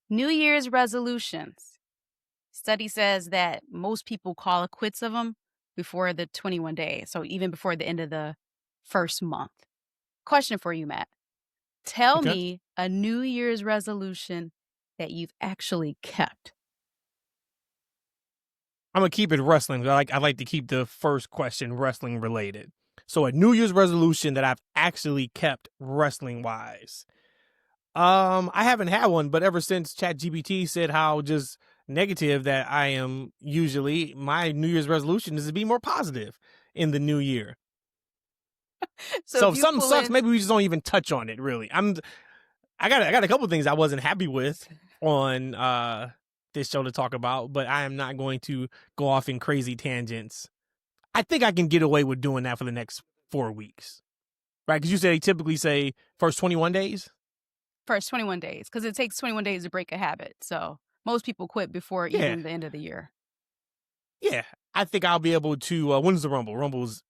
New Year's resolutions. Study says that most people call it quits of them before the 21 days, so even before the end of the first month. Question for you, Matt. Tell Okay. me a New Year's resolution that you've actually kept. I'm gonna keep it wrestling. I like to keep the first question wrestling related. So a New Year's resolution that I've actually kept wrestling wise. I haven't had one, but ever since ChatGPT said how just negative that I am usually, my New Year's resolution is to be more positive in the new year. So if something sucks, maybe we just don't even touch on it. Really, I got a couple of things I wasn't happy with on this show to talk about, but I am not going to go off in crazy tangents. I think I can get away with doing that for the next 4 weeks, right? Because you say they typically say first 21 days. First 21 days, because it takes 21 days to break a habit. So most people quit before even the end of the year. Yeah, I think I'll be able to. When's the Rumble? Rumble's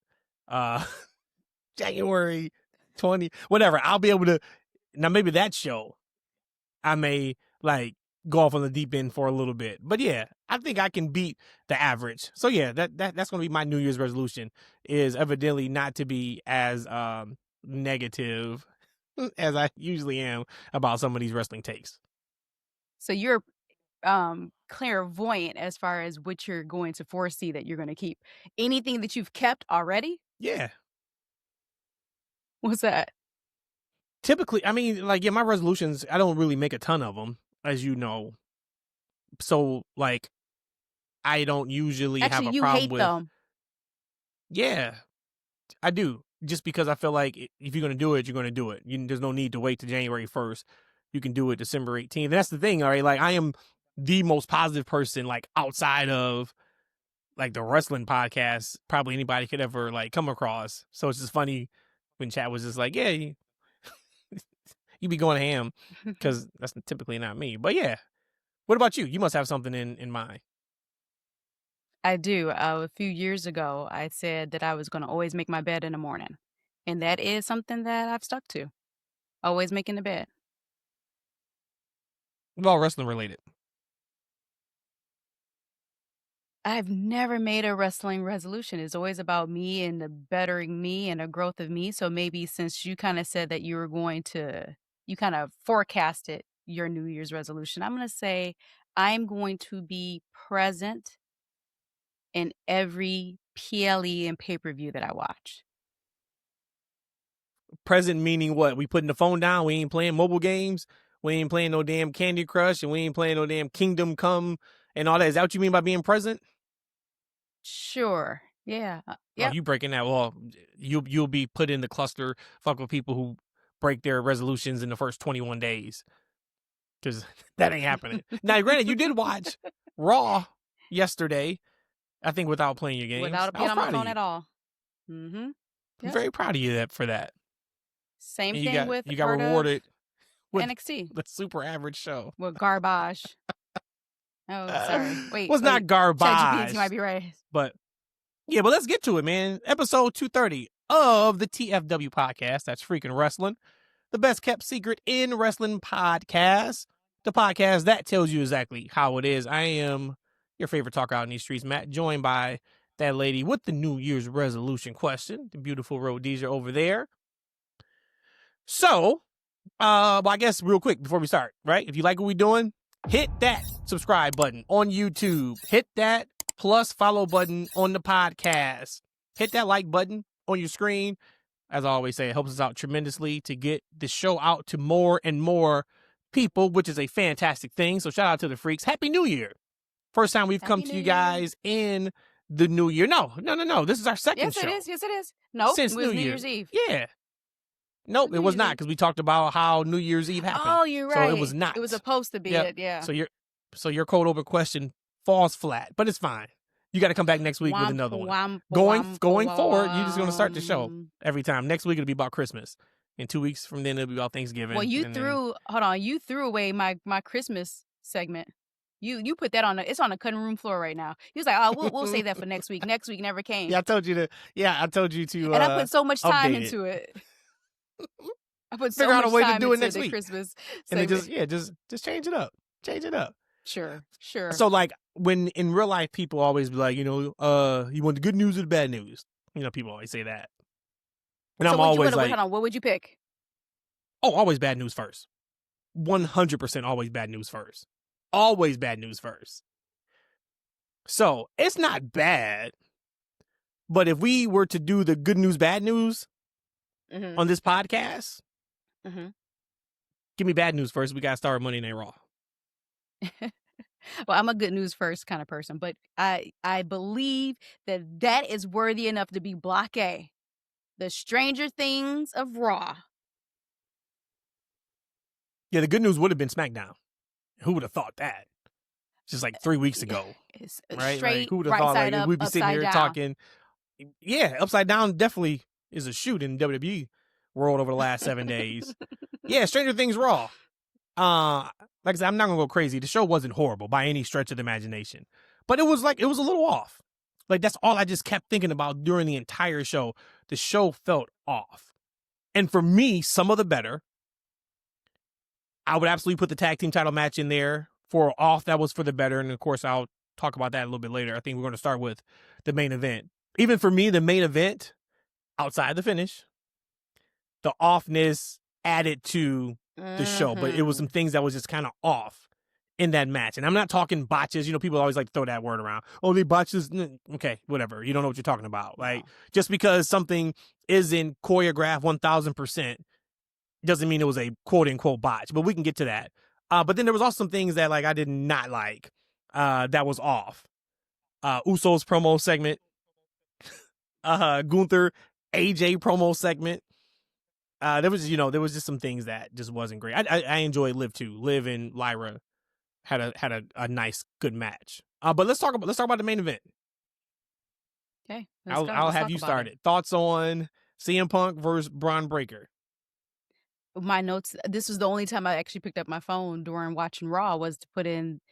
January 20, whatever. I'll be able to. Now maybe that show, I may like go off on the deep end for a little bit. But yeah, I think I can beat the average. So yeah, that's going to be my New Year's resolution, is evidently not to be as negative as I usually am about some of these wrestling takes. So you're clairvoyant as far as what you're going to foresee that you're going to keep. Anything that you've kept already? Yeah. What's that? Typically, I mean, like, yeah, my resolutions, I don't really make a ton of them, as you know. So, like, I don't usually have a problem with them. Yeah, I do. Just because I feel like if you're going to do it, you're going to do it. There's no need to wait to January 1st. You can do it December 18th. And that's the thing, all right? Like, I am the most positive person, like, outside of, like, the wrestling podcast probably anybody could ever, like, come across. So it's just funny when chat was just like, yeah, you be going ham, because that's typically not me. But yeah, what about you? You must have something in mind. I do. A few years ago, I said that I was going to always make my bed in the morning. And that is something that I've stuck to. Always making the bed. All wrestling related. I've never made a wrestling resolution. It's always about me and the bettering me and the growth of me. So maybe since you kind of said that you were going to, you kind of forecasted your New Year's resolution, I'm going to say I'm going to be present in every PLE and pay-per-view that I watch. Present meaning what? We putting the phone down. We ain't playing mobile games. We ain't playing no damn Candy Crush, and we ain't playing no damn Kingdom Come and all that. Is that what you mean by being present? Sure. Yeah. Yeah. Oh, you breaking that? Well, you'll be put in the cluster fuck with people who break their resolutions in the first 21 days, because that ain't happening. Now, granted, you did watch Raw yesterday, I think, without playing your games. Without being on my phone at all. Mm-hmm. Yep. I'm very proud of you for that. Same thing with you got rewarded with NXT. The super average show. With garbage. Oh, sorry. Wait. Well, it's not garbage. ChatGPT might be right. But yeah, but let's get to it, man. Episode 230 of the TFW podcast. That's Freaking Wrestling, the best kept secret in wrestling podcast. The podcast that tells you exactly how it is. I am your favorite talker out in these streets, Matt, joined by that lady with the New Year's resolution question, the beautiful Rhodesia over there. So, well, I guess real quick before we start, right? If you like what we're doing, hit that subscribe button on YouTube. Hit that plus follow button on the podcast. Hit that like button on your screen. As I always say, it helps us out tremendously to get the show out to more and more people, which is a fantastic thing. So shout out to the freaks. Happy New Year. First time we've come to you guys in the new year. No. This is our second show. Yes, it is. No, since it was New Year's Eve. Yeah. Nope, it was not, because we talked about how New Year's Eve happened. Oh, you're right. So it was not. It was supposed to be it, yeah. So your cold open question falls flat, but it's fine. You got to come back next week with another one. Going forward, you're just going to start the show every time. Next week it'll be about Christmas. In 2 weeks from then it'll be about Thanksgiving. Well, you threw away my Christmas segment. You put that on it's on the cutting room floor right now. He was like, "Oh, we'll save that for next week." Next week never came. Yeah, I told you to. And I put so much time into it. I put so much time into the Christmas and segment. just change it up. Change it up. Sure. So like when in real life, people always be like, you want the good news or the bad news? People always say that. And So I'm always like, hold on, what would you pick? oh, always bad news first. 100% always bad news first. Always bad news first. So it's not bad. But if we were to do the good news, bad news on this podcast, give me bad news first. We got to start Monday Night Raw. Well, I'm a good news first kind of person, but I believe that is worthy enough to be Block A. The Stranger Things of Raw. Yeah, the good news would have been SmackDown. Who would have thought that? Just like 3 weeks ago. It's right? straight, Like, who would have right thought side like up, we'd be sitting here down. talking. Yeah, upside down definitely is a shoot in WWE world over the last 7 days. Yeah, Stranger Things Raw. Like I said, I'm not gonna go crazy. The show wasn't horrible by any stretch of the imagination, but it was a little off. Like that's all I just kept thinking about during the entire show. The show felt off, and for me, some of the better. I would absolutely put the tag team title match in there for off. That was for the better, and of course, I'll talk about that a little bit later. I think we're going to start with the main event. Even for me, the main event, outside the finish, the offness added to the show, but it was some things that was just kind of off in that match. And I'm not talking botches. People always like to throw that word around. Oh, they botches. Okay, whatever. You don't know what you're talking about. Like, just because something isn't choreographed 1,000% doesn't mean it was a quote unquote botch, but we can get to that. But then there was also some things that like I did not like that was off. Uso's promo segment, Gunther AJ promo segment. There was just some things that just wasn't great. I enjoyed Liv too. Liv and Lyra had a nice good match. But let's talk about the main event. Okay, I'll have you start it. Thoughts on CM Punk versus Bron Breakker? My notes. This was the only time I actually picked up my phone during watching Raw was to put in,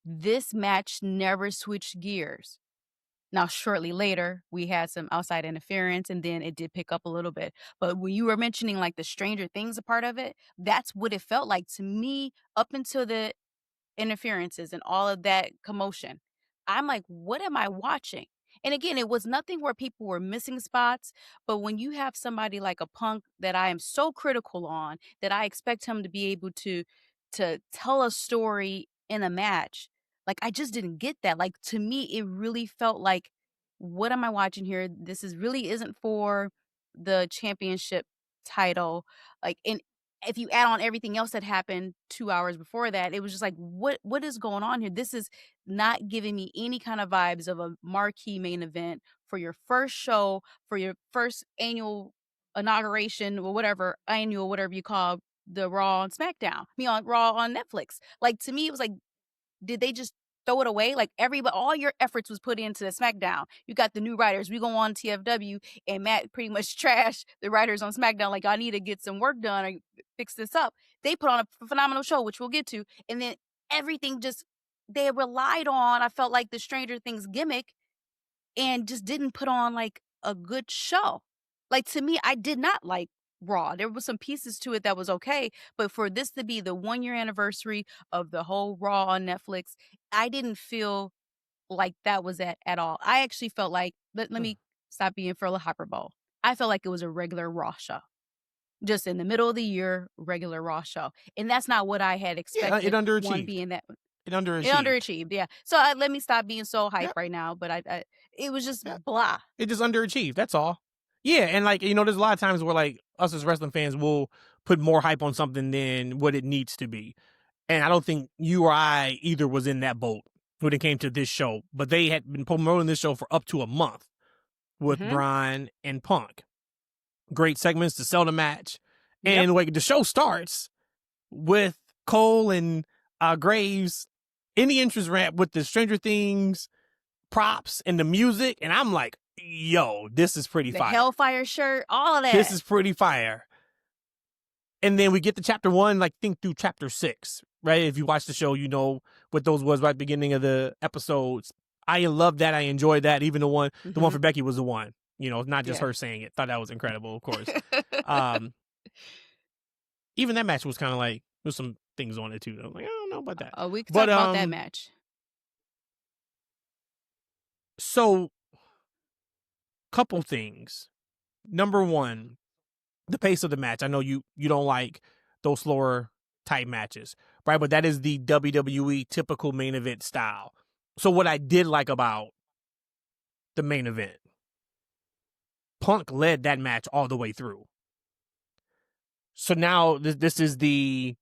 this match never switched gears. Now, shortly later, we had some outside interference, and then it did pick up a little bit. But when you were mentioning like the Stranger Things a part of it, that's what it felt like to me up until the interferences and all of that commotion. I'm like, what am I watching? And again, it was nothing where people were missing spots, but when you have somebody like a Punk that I am so critical on, that I expect him to be able to tell a story in a match, like I just didn't get that. Like to me, it really felt like, what am I watching here? This really isn't for the championship title. Like, and if you add on everything else that happened 2 hours before that, it was just like, what is going on here? This is not giving me any kind of vibes of a marquee main event for your first show, for your first annual inauguration or whatever you call the Raw and SmackDown. On Raw on Netflix. Like to me, it was like, did they just throw it away? Like all your efforts was put into the SmackDown. You got the new writers. We go on TFW and Matt pretty much trashed the writers on SmackDown. Like, I need to get some work done or fix this up. They put on a phenomenal show, which we'll get to. And then everything they relied on, I felt like the Stranger Things gimmick and just didn't put on like a good show. Like to me, I did not like Raw. There was some pieces to it that was okay, but for this to be the 1-year anniversary of the whole Raw on Netflix, I didn't feel like that was at all. I actually felt like, let me stop being for a hyperbole. I felt like it was a regular Raw show. Just in the middle of the year, regular Raw show. And that's not what I had expected. Yeah, it underachieved. One being that it underachieved. It underachieved, yeah. So let me stop being so hype right now, but it was just blah. It just underachieved, that's all. Yeah, and like, there's a lot of times where like us as wrestling fans will put more hype on something than what it needs to be. And I don't think you or I either was in that boat when it came to this show, but they had been promoting this show for up to a month with Bron and Punk. Great segments to sell the match. And like the show starts with Cole and Graves in the entrance ramp with the Stranger Things props and the music, and I'm like, yo, this is pretty fire. The Hellfire shirt, all of that. This is pretty fire. And then we get to chapter 1, like think through chapter 6, right? If you watch the show, you know what those was right at the beginning of the episodes. I love that. I enjoyed that. Even the one for Becky was the one. Not just her saying it. Thought that was incredible, of course. Even that match was kind of like, there was some things on it too. I'm like, I don't know about that. We can But talk about that match. So, couple things. Number one, the pace of the match. I know you don't like those slower type matches, right? But that is the WWE typical main event style. So what I did like about the main event, Punk led that match all the way through. So now this is the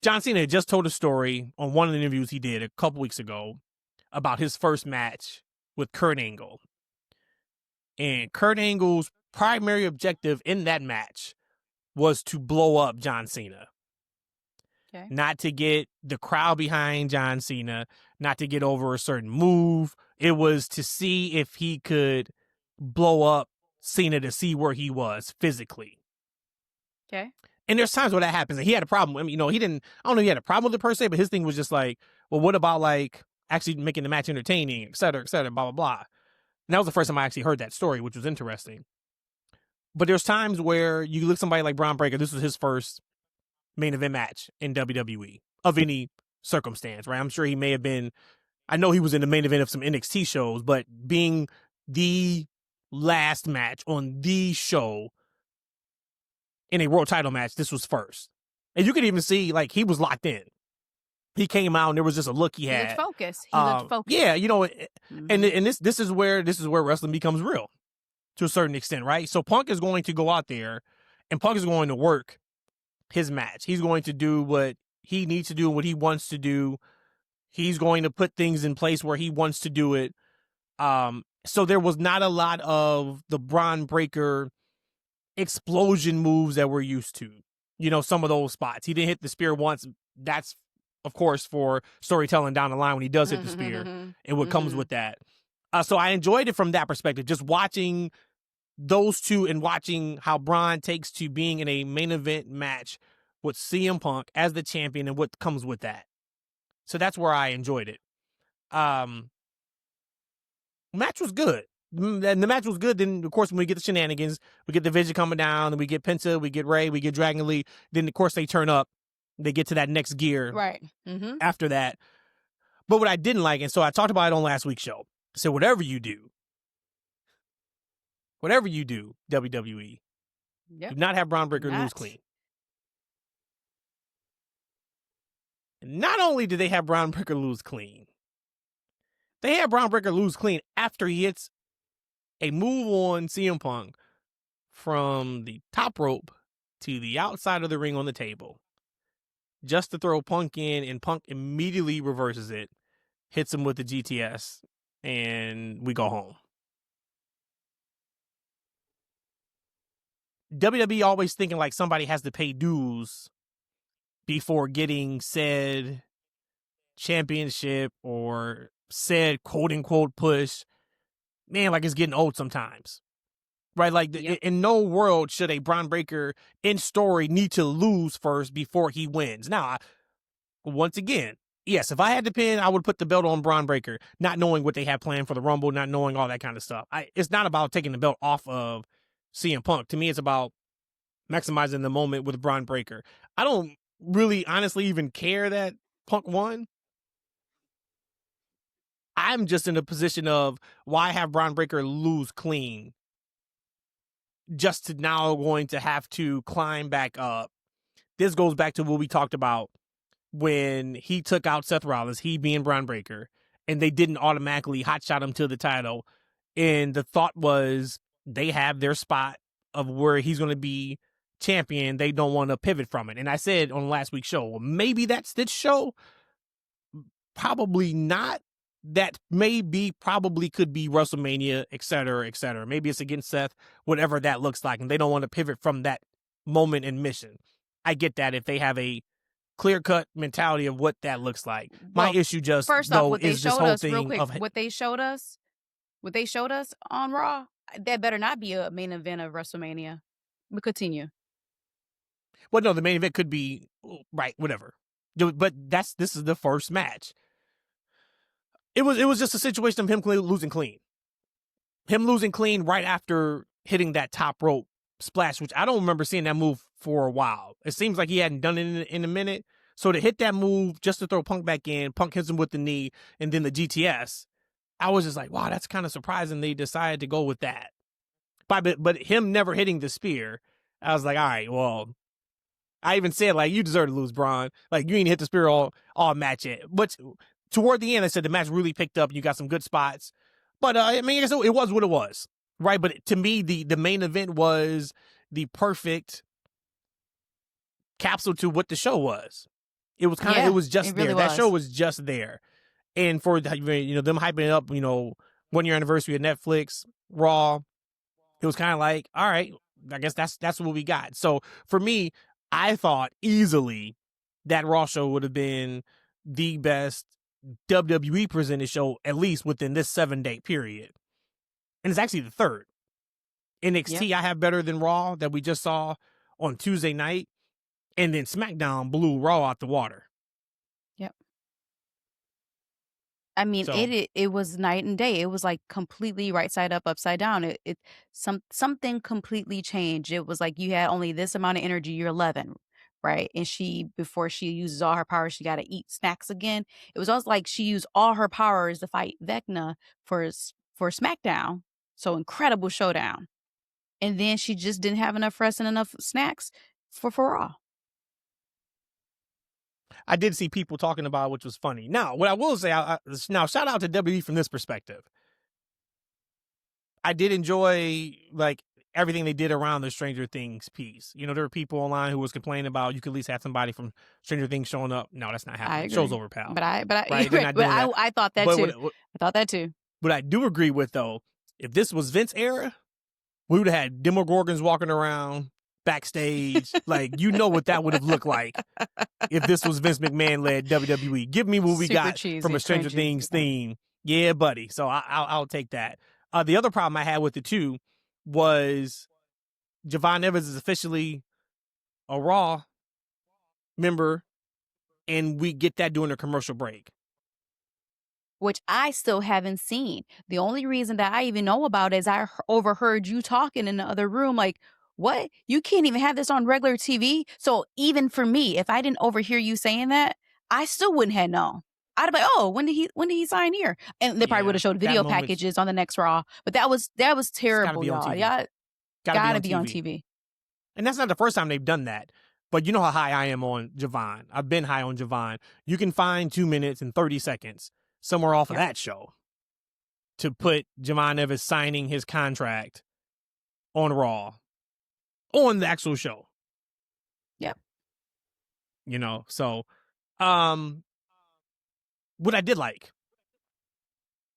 John Cena had just told a story on one of the interviews he did a couple weeks ago about his first match with Kurt Angle. And Kurt Angle's primary objective in that match was to blow up John Cena. Okay. Not to get the crowd behind John Cena, not to get over a certain move. It was to see if he could blow up Cena to see where he was physically. Okay. And there's times where that happens. And he had a problem. I mean, I don't know if he had a problem with it per se, but his thing was just like, well, what about like actually making the match entertaining, et cetera, blah, blah, blah. And that was the first time I actually heard that story, which was interesting. But there's times where you look at somebody like Bron Breakker. This was his first main event match in WWE of any circumstance, right? I'm sure he may have been, I know he was in the main event of some NXT shows, but being the last match on the show in a world title match, this was first. And you could even see, like, he was locked in. He came out and there was just a look he had. He looked focused. Yeah, and this is where wrestling becomes real to a certain extent, right? So Punk is going to go out there and Punk is going to work his match. He's going to do what he needs to do, what he wants to do. He's going to put things in place where he wants to do it. So there was not a lot of the Bron Breakker explosion moves that we're used to. Some of those spots. He didn't hit the spear once. That's, of course, for storytelling down the line when he does hit the spear and what comes with that. So I enjoyed it from that perspective, just watching those two and watching how Bron takes to being in a main event match with CM Punk as the champion and what comes with that. So that's where I enjoyed it. Match was good. And the match was good. Then, of course, when we get the shenanigans, we get the Vision coming down, and we get Penta, we get Ray, we get Dragon Lee. Then, of course, they turn up. They get to that next gear right after that. But what I didn't like, and so I talked about it on last week's show. So whatever you do, WWE, do not have Bron Breakker lose clean. And not only did they have Bron Breakker lose clean, they had Bron Breakker lose clean after he hits a move on CM Punk from the top rope to the outside of the ring on the table, just to throw Punk in, and Punk immediately reverses it, hits him with the GTS, and we go home. WWE always thinking like somebody has to pay dues before getting said championship or said quote-unquote push. Man, like it's getting old sometimes. Right? Like in no world should a Bron Breakker in story need to lose first before he wins. Now, once again, yes, if I had to pin, I would put the belt on Bron Breakker, not knowing what they have planned for the Rumble, not knowing all that kind of stuff. It's not about taking the belt off of CM Punk. To me, it's about maximizing the moment with Bron Breakker. I don't really honestly even care that Punk won. I'm just in a position of why have Bron Breakker lose clean just to now going to have to climb back up. This goes back to what we talked about when he took out Seth Rollins, he being Bron Breakker, and they didn't automatically hotshot him to the title. And the thought was they have their spot of where he's going to be champion. They don't want to pivot from it. And I said on last week's show, well, maybe that's this show. Probably not. That probably could be WrestleMania, et cetera, et cetera. Maybe it's against Seth, whatever that looks like. And they don't want to pivot from that moment and mission. I get that if they have a clear-cut mentality of what that looks like. My issue just, first though, off, what they is this showed whole us, thing real quick, of... what they showed us on Raw, that better not be a main event of WrestleMania. But continue. Well, no, the main event could be, right, whatever. But this is the first match. It was just a situation of him losing clean. Him losing clean right after hitting that top rope splash, which I don't remember seeing that move for a while. It seems like he hadn't done it in a minute. So to hit that move, just to throw Punk back in, Punk hits him with the knee, and then the GTS, I was just like, wow, that's kind of surprising they decided to go with that. But him never hitting the spear, I was like, all right, well, I even said, like, you deserve to lose, Bron. Like, you ain't hit the spear all match yet. But toward the end, I said the match really picked up. You got some good spots. But, I mean, I guess it was what it was, right? But to me, the main event was the perfect capsule to what the show was. It was kind of, it was just there. That show was just there. And for, them hyping it up, 1 year anniversary of Netflix, Raw, it was kind of like, all right, I guess that's what we got. So for me, I thought easily that Raw show would have been the best WWE presented show, at least within this 7-day period. And it's actually the third. NXT I have better than Raw that we just saw on Tuesday night. And then SmackDown blew Raw out the water. Yep. I mean, so, it was night and day. It was like completely right side up, upside down. Something completely changed. It was like you had only this amount of energy. You're 11, right? And before she uses all her power, she got to eat snacks again. It was also like she used all her powers to fight Vecna for SmackDown. So incredible showdown. And then she just didn't have enough rest and enough snacks for Raw. I did see people talking about it, which was funny. Now, what I will say, now shout out to WWE from this perspective. I did enjoy like everything they did around the Stranger Things piece. There were people online who was complaining about you could at least have somebody from Stranger Things showing up. No, that's not happening. Show's over, pal. But I thought that too. I thought that too. What I do agree with though, if this was Vince era, we would have had Demogorgons walking around backstage. Like, what that would have looked like if this was Vince McMahon led WWE. Give me what we got from a Stranger Things theme. Yeah, buddy. So I'll take that. The other problem I had with it too was Javon Evans is officially a Raw member, and we get that during a commercial break, which I still haven't seen. The only reason that I even know about it is I overheard you talking in the other room, like, what? You can't even have this on regular TV? So even for me, if I didn't overhear you saying that, I still wouldn't have known. I'd be like, oh, when did he sign here? And they probably would have showed video packages on the next Raw. But that was terrible, y'all. Y'all gotta be on TV. And that's not the first time they've done that. But you know how high I am on Javon. I've been high on Javon. You can find 2 minutes and 30 seconds somewhere off of that show to put Javon Evans signing his contract on Raw, on the actual show. Yep. So what I did like,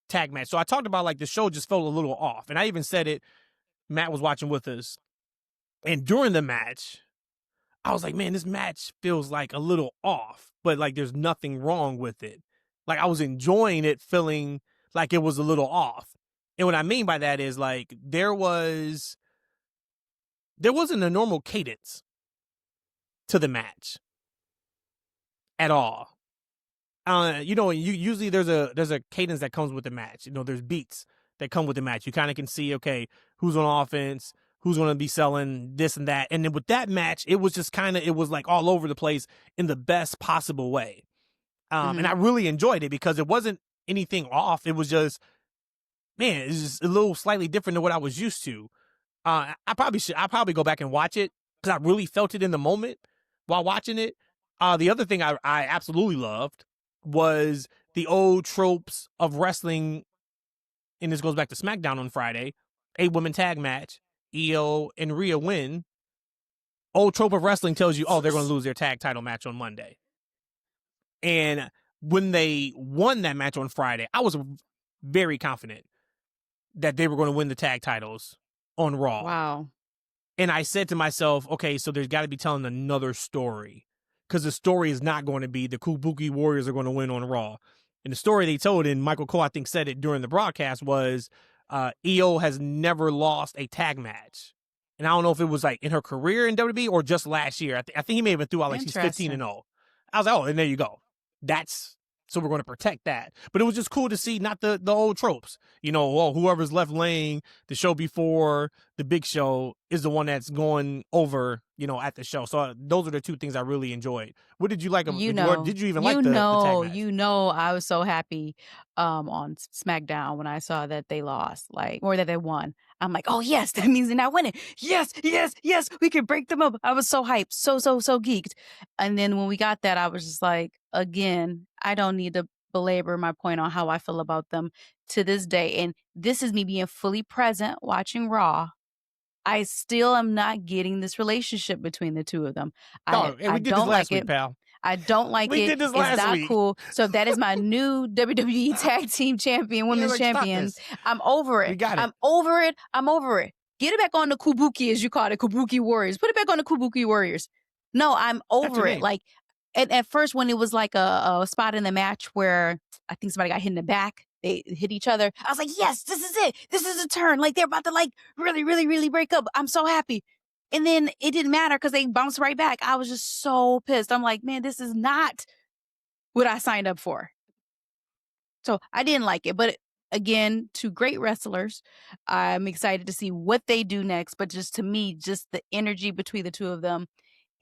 tag match. So I talked about like the show just felt a little off. And I even said it, Matt was watching with us. And during the match, I was like, man, this match feels like a little off, but like there's nothing wrong with it. Like I was enjoying it, feeling like it was a little off. And what I mean by that is like there wasn't a normal cadence to the match at all. Usually there's a cadence that comes with the match. There's beats that come with the match. You kind of can see, okay, who's on offense, who's going to be selling this and that. And then with that match, it was just it was like all over the place in the best possible way. And I really enjoyed it because it wasn't anything off. It was just, man, it's just a little slightly different than what I was used to. I'll probably go back and watch it because I really felt it in the moment while watching it. The other thing I absolutely loved was the old tropes of wrestling, and this goes back to SmackDown on Friday, 8-woman tag match, Iyo and Rhea win. Old trope of wrestling tells you, oh, they're going to lose their tag title match on Monday. And when they won that match on Friday, I was very confident that they were going to win the tag titles on Raw. Wow. And I said to myself, okay, so there's got to be telling another story. Because the story is not going to be the Kabuki Warriors are going to win on Raw. And the story they told, and Michael Cole, I think, said it during the broadcast, was Iyo has never lost a tag match. And I don't know if it was like in her career in WWE or just last year. I think he may have been through like she's 15-0. I was like, oh, and there you go. So we're going to protect that. But it was just cool to see not the old tropes. Whoever's left laying the show before the Big Show is the one that's going over, at the show. So those are the two things I really enjoyed. What did you like? Did you even like the tag match? I was so happy on SmackDown when I saw that they lost, or that they won. I'm like, oh yes, that means they're not winning. Yes, we can break them up. I was so hyped, so geeked. And then when we got that, I was just like, again, I don't need to belabor my point on how I feel about them to this day. And this is me being fully present watching Raw. I still am not getting this relationship between the two of them. And we did this last week, pal. I don't like it. We did this last week. It's not cool. So that is my new WWE Tag Team Champion, Women's Champions. I'm over it. We got it. I'm over it. Get it back on the Kabuki, as you call it, Kabuki Warriors. Put it back on the Kabuki Warriors. No, I'm over it. Like, at first when it was like a spot in the match where I think somebody got hit in the back, they hit each other. I was like, yes, this is it. This is a turn. Like, they're about to really break up. I'm so happy. And then it didn't matter because they bounced right back. I was just so pissed. I'm like, man, this is not what I signed up for. So I didn't like it. But again, two great wrestlers. I'm excited to see what they do next. But just to me, just the energy between the two of them,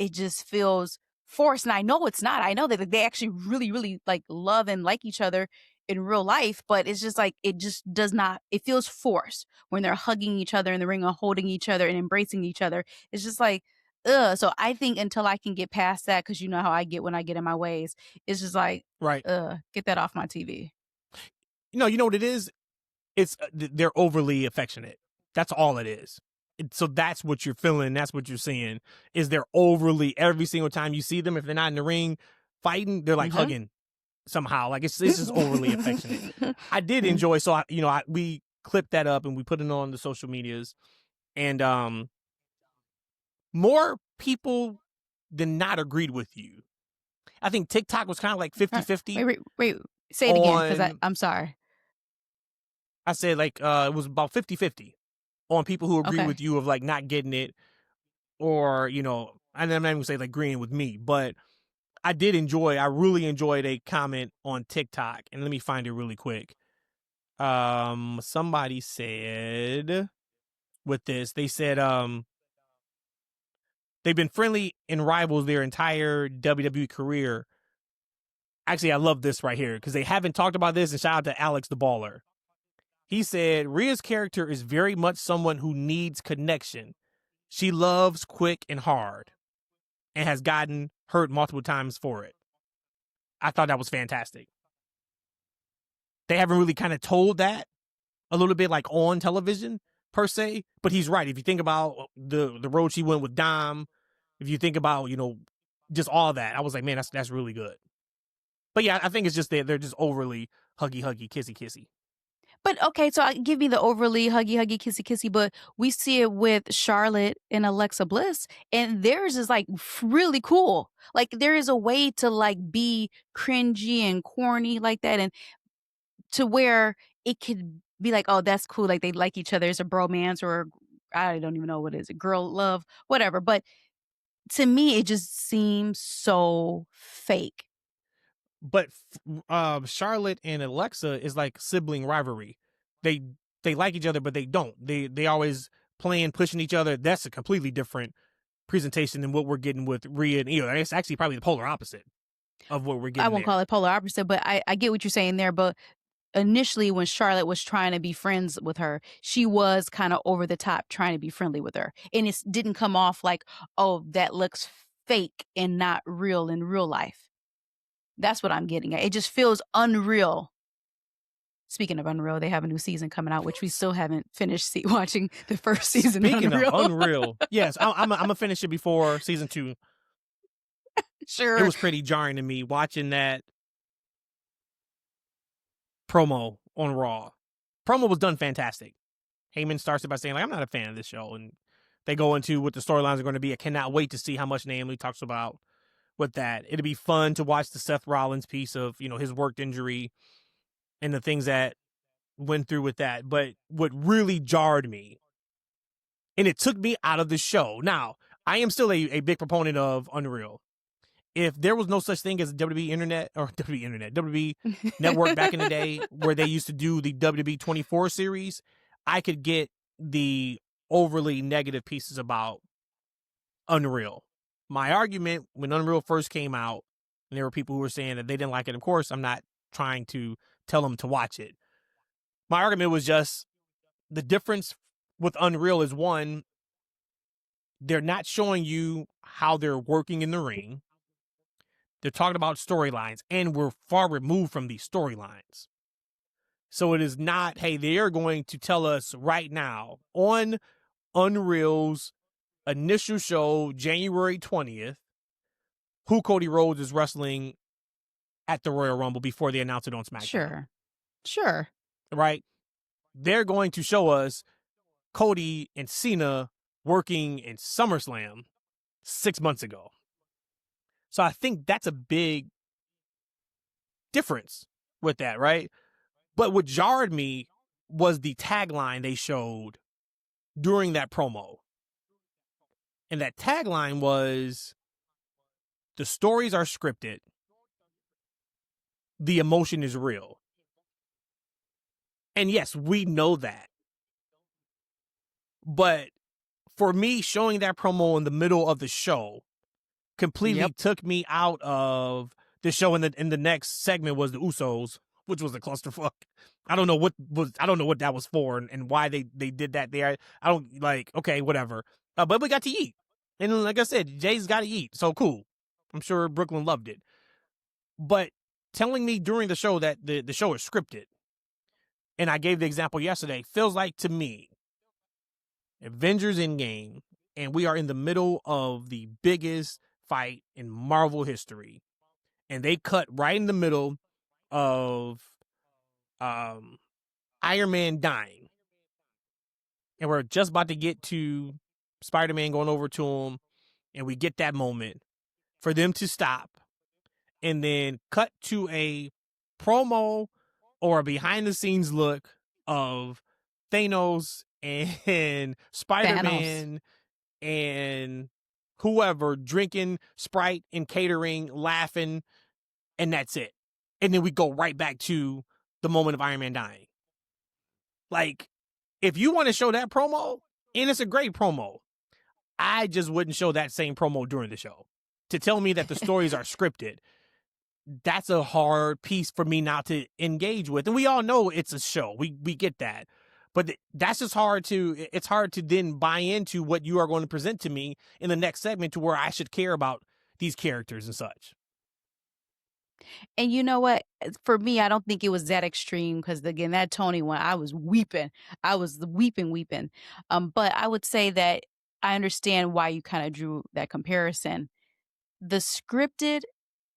it just feels forced. And I know it's not. I know that they actually really love and like each other in real life, but it's just like, it just does not, it feels forced when they're hugging each other in the ring or holding each other and embracing each other. It's just like, ugh. So I think until I can get past that, because you know how I get when I get in my ways, it's just like, right. Get that off my TV. You know what it is? It's they're overly affectionate. That's all it is. So that's what you're feeling. That's what you're seeing, is they're overly, every single time you see them, if they're not in the ring fighting, they're like hugging somehow. Like, it's just overly affectionate. I did enjoy. So we clipped that up and we put it on the social medias, and more people than not agreed with you. I think TikTok was kind of like 50-50. Wait. Say it again, because I'm sorry. I said it was about 50-50 on people who agree with you of like not getting it, or, I'm not even gonna say like agreeing with me, but I really enjoyed a comment on TikTok, and let me find it really quick. Somebody said with this, they said, they've been friendly and rivals their entire WWE career. Actually, I love this right here because they haven't talked about this, and shout out to Alex the Baller. He said, Rhea's character is very much someone who needs connection. She loves quick and hard and has gotten hurt multiple times for it. I thought that was fantastic. They haven't really kind of told that a little bit like on television per se, but he's right. If you think about the road she went with Dom, if you think about, just all that, I was like, man, that's really good. But yeah, I think it's just they're just overly huggy, kissy. But okay, so give me the overly huggy, kissy, but we see it with Charlotte and Alexa Bliss, and theirs is like really cool. Like, there is a way to like be cringy and corny like that, and to where it could be like, oh, that's cool. Like, they like each other. It's a bromance, or I don't even know what it is, a girl love, whatever. But to me, it just seems so fake. But Charlotte and Alexa is like sibling rivalry. They like each other, but they don't. They always playing, pushing each other. That's a completely different presentation than what we're getting with Rhea and Iyo. It's actually probably the polar opposite of what we're getting. I won't call it polar opposite, but I get what you're saying there. But initially, when Charlotte was trying to be friends with her, she was kind of over the top trying to be friendly with her. And it didn't come off like, oh, that looks fake and not real in real life. That's what I'm getting at. It just feels unreal. Speaking of Unreal, they have a new season coming out, which we still haven't finished watching the first season. Speaking of Unreal, yes, I'm gonna finish it before season 2. Sure. It was pretty jarring to me watching that promo on Raw. Promo was done fantastic. Heyman starts it by saying, like, I'm not a fan of this show, and they go into what the storylines are going to be. I cannot wait to see how much Naomi talks about with that. It'd be fun to watch the Seth Rollins piece of, his work injury and the things that went through with that. But what really jarred me, and it took me out of the show. Now, I am still a big proponent of Unreal. If there was no such thing as WWE Internet or WWE Network back in the day where they used to do the WWE 24 series, I could get the overly negative pieces about Unreal. My argument when Unreal first came out, and there were people who were saying that they didn't like it. Of course, I'm not trying to tell them to watch it. My argument was just the difference with Unreal is, one, they're not showing you how they're working in the ring. They're talking about storylines, and we're far removed from these storylines. So it is not, hey, they are going to tell us right now on Unreal's initial show, January 20th, who Cody Rhodes is wrestling at the Royal Rumble before they announce it on SmackDown. Sure. Right? They're going to show us Cody and Cena working in SummerSlam 6 months ago. So I think that's a big difference with that, right? But what jarred me was the tagline they showed during that promo. And that tagline was, the stories are scripted, the emotion is real. And yes, we know that. But for me, showing that promo in the middle of the show completely took me out of the show. And the next segment was the Usos, which was a clusterfuck. I don't know what that was for and why they did that there. I don't like, okay, whatever. But we got to eat. And like I said, Jay's got to eat. So cool. I'm sure Brooklyn loved it. But telling me during the show that the show is scripted, and I gave the example yesterday, feels like to me, Avengers Endgame, and we are in the middle of the biggest fight in Marvel history. And they cut right in the middle of Iron Man dying. And we're just about to get to Spider-Man going over to him, and we get that moment for them to stop and then cut to a promo or a behind-the-scenes look of Thanos and Spider-Man and whoever drinking Sprite and catering, laughing, and that's it. And then we go right back to the moment of Iron Man dying. Like, if you want to show that promo, and it's a great promo, I just wouldn't show that same promo during the show. To tell me that the stories are scripted, that's a hard piece for me not to engage with. And we all know it's a show. We get that. But that's just it's hard to then buy into what you are going to present to me in the next segment to where I should care about these characters and such. And you know what? For me, I don't think it was that extreme because, again, that Tony one, I was weeping. I was weeping. But I would say that I understand why you kind of drew that comparison. The scripted,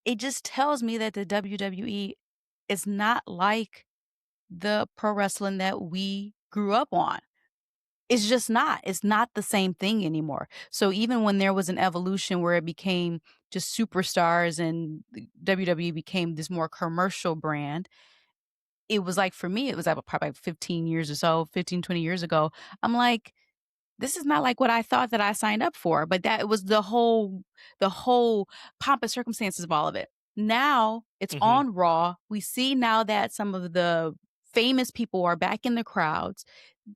it just tells me that the WWE is not like the pro wrestling that we grew up on. It's just not. It's not the same thing anymore. So even when there was an evolution where it became just superstars and WWE became this more commercial brand, it was like, for me, it was like probably 15 years or so, 15, 20 years ago. I'm like, this is not like what I thought that I signed up for. But that was the whole pomp and circumstances of all of it. Now it's on Raw. We see now that some of the famous people are back in the crowds.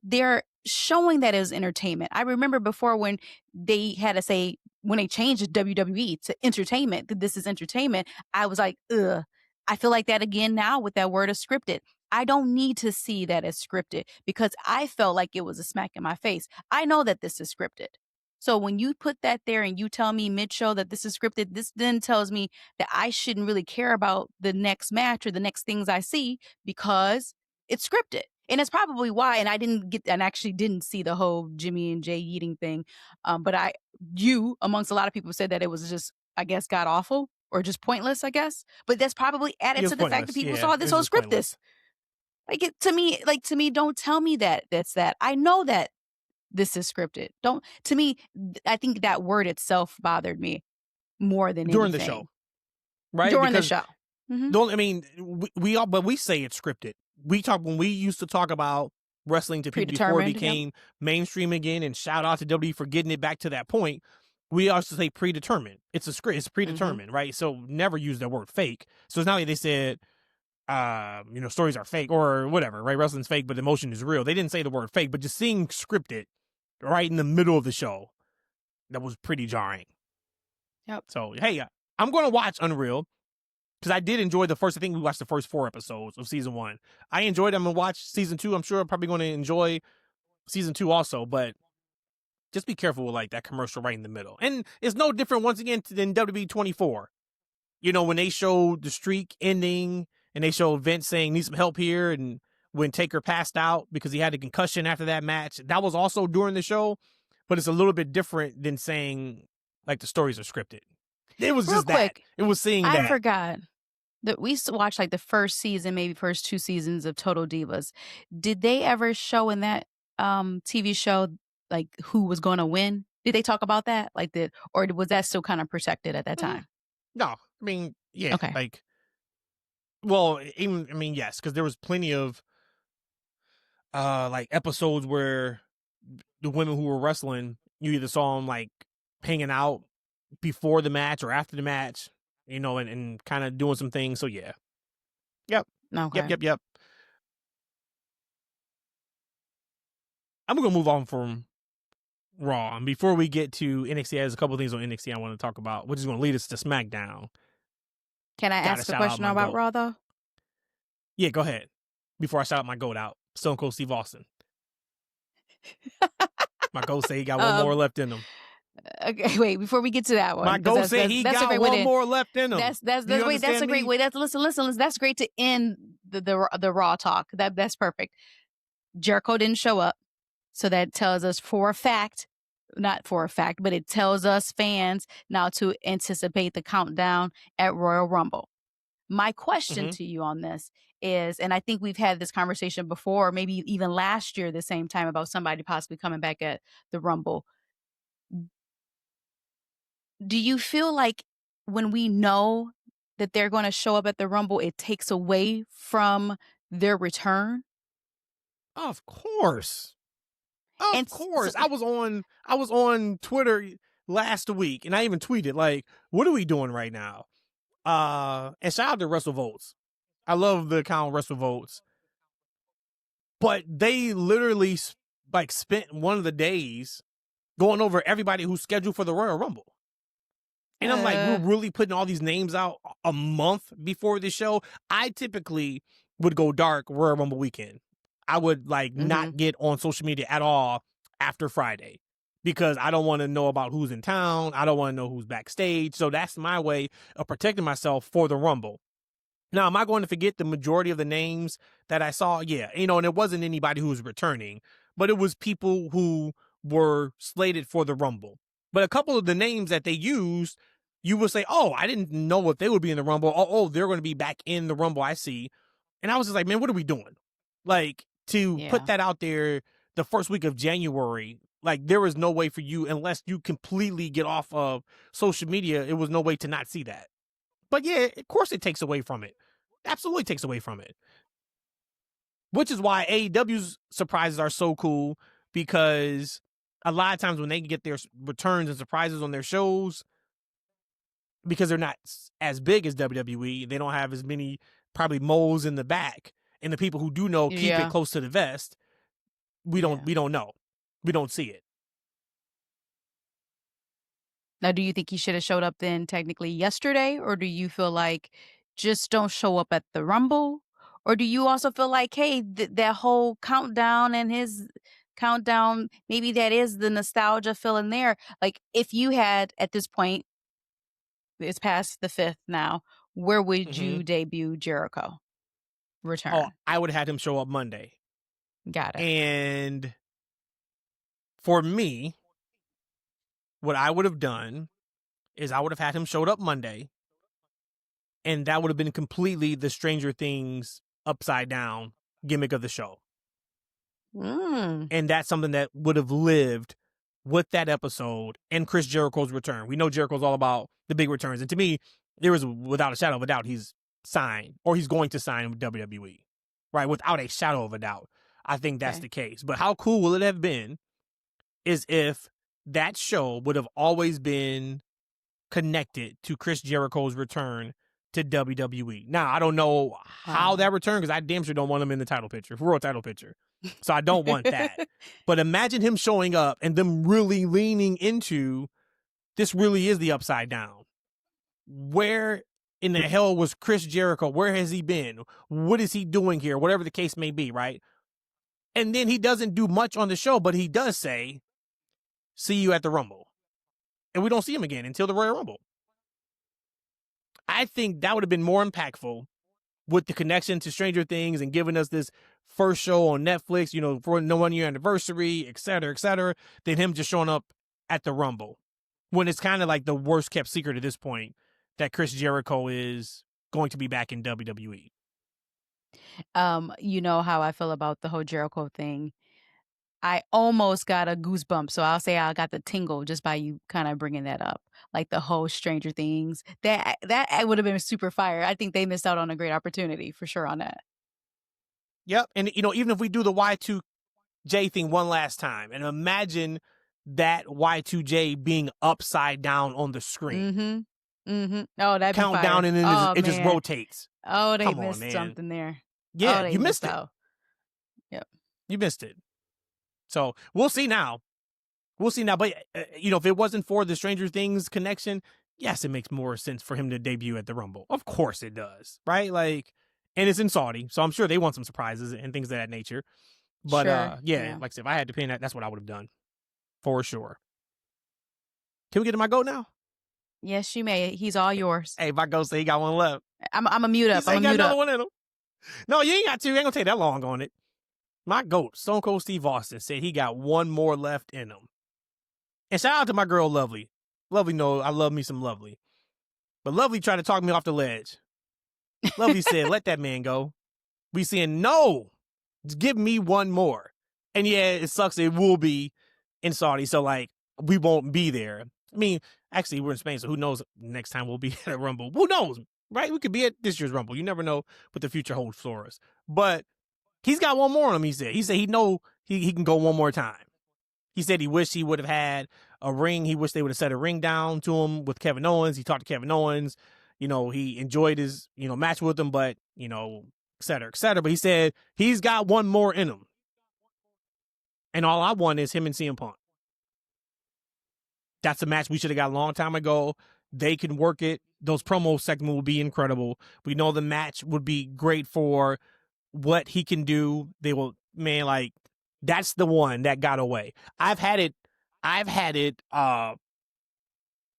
They're showing that as entertainment. I remember before when they had to say, when they changed the WWE to entertainment, that this is entertainment, I was like, ugh. I feel like that again now with that word of scripted. I don't need to see that as scripted because I felt like it was a smack in my face. I know that this is scripted. So when you put that there and you tell me mid-show that this is scripted, this then tells me that I shouldn't really care about the next match or the next things I see because it's scripted. And it's probably why, and I actually didn't see the whole Jimmy and Jay eating thing. But you, amongst a lot of people, said that it was just, I guess, god awful or just pointless, I guess. But that's probably added to the fact that people saw this whole script. To me, don't tell me that that's that. I know that this is scripted. I think that word itself bothered me more than during anything. The show, right? During the show. Don't, I mean, but we say it's scripted. When we used to talk about wrestling to people before it became mainstream again, and shout out to WWE for getting it back to that point. We also say predetermined. It's a script. It's predetermined, right? So never use that word fake. So it's not like they said, stories are fake or whatever, right? Wrestling's fake, but emotion is real. They didn't say the word fake, but just seeing scripted right in the middle of the show. That was pretty jarring. Yep. So, hey, I'm going to watch Unreal because I did enjoy I think we watched the first 4 episodes of season 1. I enjoyed them and watched season 2. I'm sure I'm probably going to enjoy season 2 also, but just be careful with like that commercial right in the middle. And it's no different once again than WWE 24. You know, when they showed the streak ending and they showed Vince saying need some help here, and when Taker passed out because he had a concussion after that match, that was also during the show, but it's a little bit different than saying like the stories are scripted. It was Real just quick, that. It was seeing I that. forgot that we used to watch like the first season, maybe first 2 seasons of Total Divas. Did they ever show in that TV show like who was going to win? Did they talk about that? Like or was that still kind of protected at that time? No, I mean, yeah, Okay. like, well, even, I mean, yes, because there was plenty of like episodes where the women who were wrestling, you either saw them like hanging out before the match or after the match, you know, and kind of doing some things. So yeah. Yep. Okay. Yep. I'm gonna move on from Raw. And before we get to NXT, there's a couple things on NXT I want to talk about, which is going to lead us to SmackDown. Can I ask a question about Raw though? Yeah, go ahead. Before I shout out my GOAT out, Stone Cold Steve Austin. My GOAT say he got one more left in him. Okay, wait. Before we get to that one, my GOAT say he got one more left in him. That's a great way. Listen. That's great to end the Raw talk. That's perfect. Jericho didn't show up, so that tells us not for a fact, but it tells us fans now to anticipate the countdown at Royal Rumble. My question to you on this is, and I think we've had this conversation before, maybe even last year, the same time, about somebody possibly coming back at the Rumble. Do you feel like when we know that they're going to show up at the Rumble, it takes away from their return? Of course. Of course. I was on Twitter last week, and I even tweeted, like, what are we doing right now? And shout out to WrestleVotes. I love the account WrestleVotes. But they literally like spent one of the days going over everybody who's scheduled for the Royal Rumble. And I'm like, we're really putting all these names out a month before the show. I typically would go dark Royal Rumble weekend. I would like not get on social media at all after Friday because I don't want to know about who's in town. I don't want to know who's backstage. So that's my way of protecting myself for the Rumble. Now, am I going to forget the majority of the names that I saw? Yeah, you know, and it wasn't anybody who was returning, but it was people who were slated for the Rumble. But a couple of the names that they used, you would say, oh, I didn't know if they would be in the Rumble. Oh, they're going to be back in the Rumble, I see. And I was just like, man, what are we doing? Like, to put that out there the first week of January, like, there was no way for you, unless you completely get off of social media, it was no way to not see that. But yeah, of course it takes away from it. Absolutely takes away from it. Which is why AEW's surprises are so cool, because a lot of times when they get their returns and surprises on their shows, because they're not as big as WWE, they don't have as many probably moles in the back, and the people who do know keep it close to the vest. We don't know. We don't see it. Now, do you think he should have showed up then technically yesterday, or do you feel like just don't show up at the Rumble? Or do you also feel like, hey, that whole countdown and his countdown, maybe that is the nostalgia feeling there? Like, if you had, at this point, it's past the 5th now, where would you debut Jericho? Return. Oh, I would have had him show up Monday. Got it. And for me, what I would have done is I would have had him showed up Monday, and that would have been completely the Stranger Things upside down gimmick of the show. And that's something that would have lived with that episode and Chris Jericho's return. We know Jericho's all about the big returns. And to me, there is, without a shadow of a doubt, he's signed, or he's going to sign with WWE, right? Without a shadow of a doubt. I think that's the case. But how cool will it have been is if that show would have always been connected to Chris Jericho's return to WWE. Now, I don't know how that return, because I damn sure don't want him in the title picture, Raw title picture. So I don't want that. But imagine him showing up and them really leaning into, this really is the Upside Down. Where in the hell was Chris Jericho? Where has he been? What is he doing here? Whatever the case may be, right? And then he doesn't do much on the show, but he does say, see you at the Rumble. And we don't see him again until the Royal Rumble. I think that would have been more impactful with the connection to Stranger Things and giving us this first show on Netflix, you know, for the 1 year anniversary, et cetera, than him just showing up at the Rumble. When it's kind of like the worst kept secret at this point that Chris Jericho is going to be back in WWE. You know how I feel about the whole Jericho thing. I almost got a goosebump, so I'll say I got the tingle just by you kind of bringing that up. Like the whole Stranger Things. That would have been super fire. I think they missed out on a great opportunity for sure on that. Yep. And, you know, even if we do the Y2J thing one last time, and imagine that Y2J being upside down on the screen. Oh, that'd be countdown, and then it just rotates. Oh, they missed something there. Yeah, you missed it. Yep. You missed it. So we'll see now. But, you know, if it wasn't for the Stranger Things connection, yes, it makes more sense for him to debut at the Rumble. Of course it does, right? Like, and it's in Saudi, so I'm sure they want some surprises and things of that nature. But, sure. yeah, like I said, if I had to pin that, that's what I would have done. For sure. Can we get to my GOAT now? Yes, you may. He's all yours. Hey, my GOAT say he got one left. I'm a mute up. I'm a mute up. One in him. No, you ain't got to. You ain't going to take that long on it. My GOAT, Stone Cold Steve Austin, said he got one more left in him. And shout out to my girl, Lovely. Lovely knows I love me some Lovely. But Lovely tried to talk me off the ledge. Lovely said, let that man go. We saying, no, give me one more. And yeah, it sucks. It will be in Saudi. So, like, we won't be there. I mean, actually, we're in Spain, so who knows next time we'll be at a Rumble. Who knows, right? We could be at this year's Rumble. You never know what the future holds for us. But he's got one more on him, he said. He said he can go one more time. He said he wished he would have had a ring. He wished they would have set a ring down to him with Kevin Owens. He talked to Kevin Owens. You know, he enjoyed his, you know, match with him, but, you know, et cetera, et cetera. But he said he's got one more in him. And all I want is him and CM Punk. That's a match we should have got a long time ago. They can work it. Those promo segments will be incredible. We know the match would be great for what he can do. They will, man, like, that's the one that got away. I've had it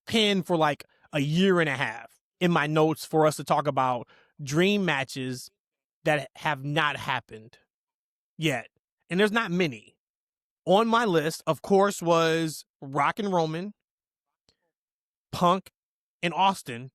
pinned for like a year and a half in my notes for us to talk about dream matches that have not happened yet. And there's not many. On my list, of course, was Rock and Roman. Punk and Austin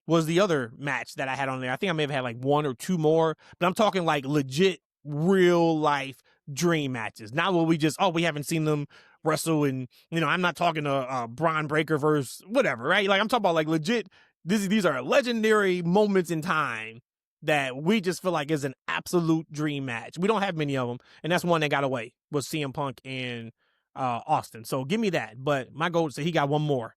was the other match that I had on there. I think I may have had like one or two more, but I'm talking like legit, real life dream matches. Not what we just, we haven't seen them wrestle. And, you know, I'm not talking to Bron Breakker versus whatever, right? Like, I'm talking about like legit, these are legendary moments in time that we just feel like is an absolute dream match. We don't have many of them. And that's one that got away was CM Punk and Austin. So give me that. But my goal is that he got one more.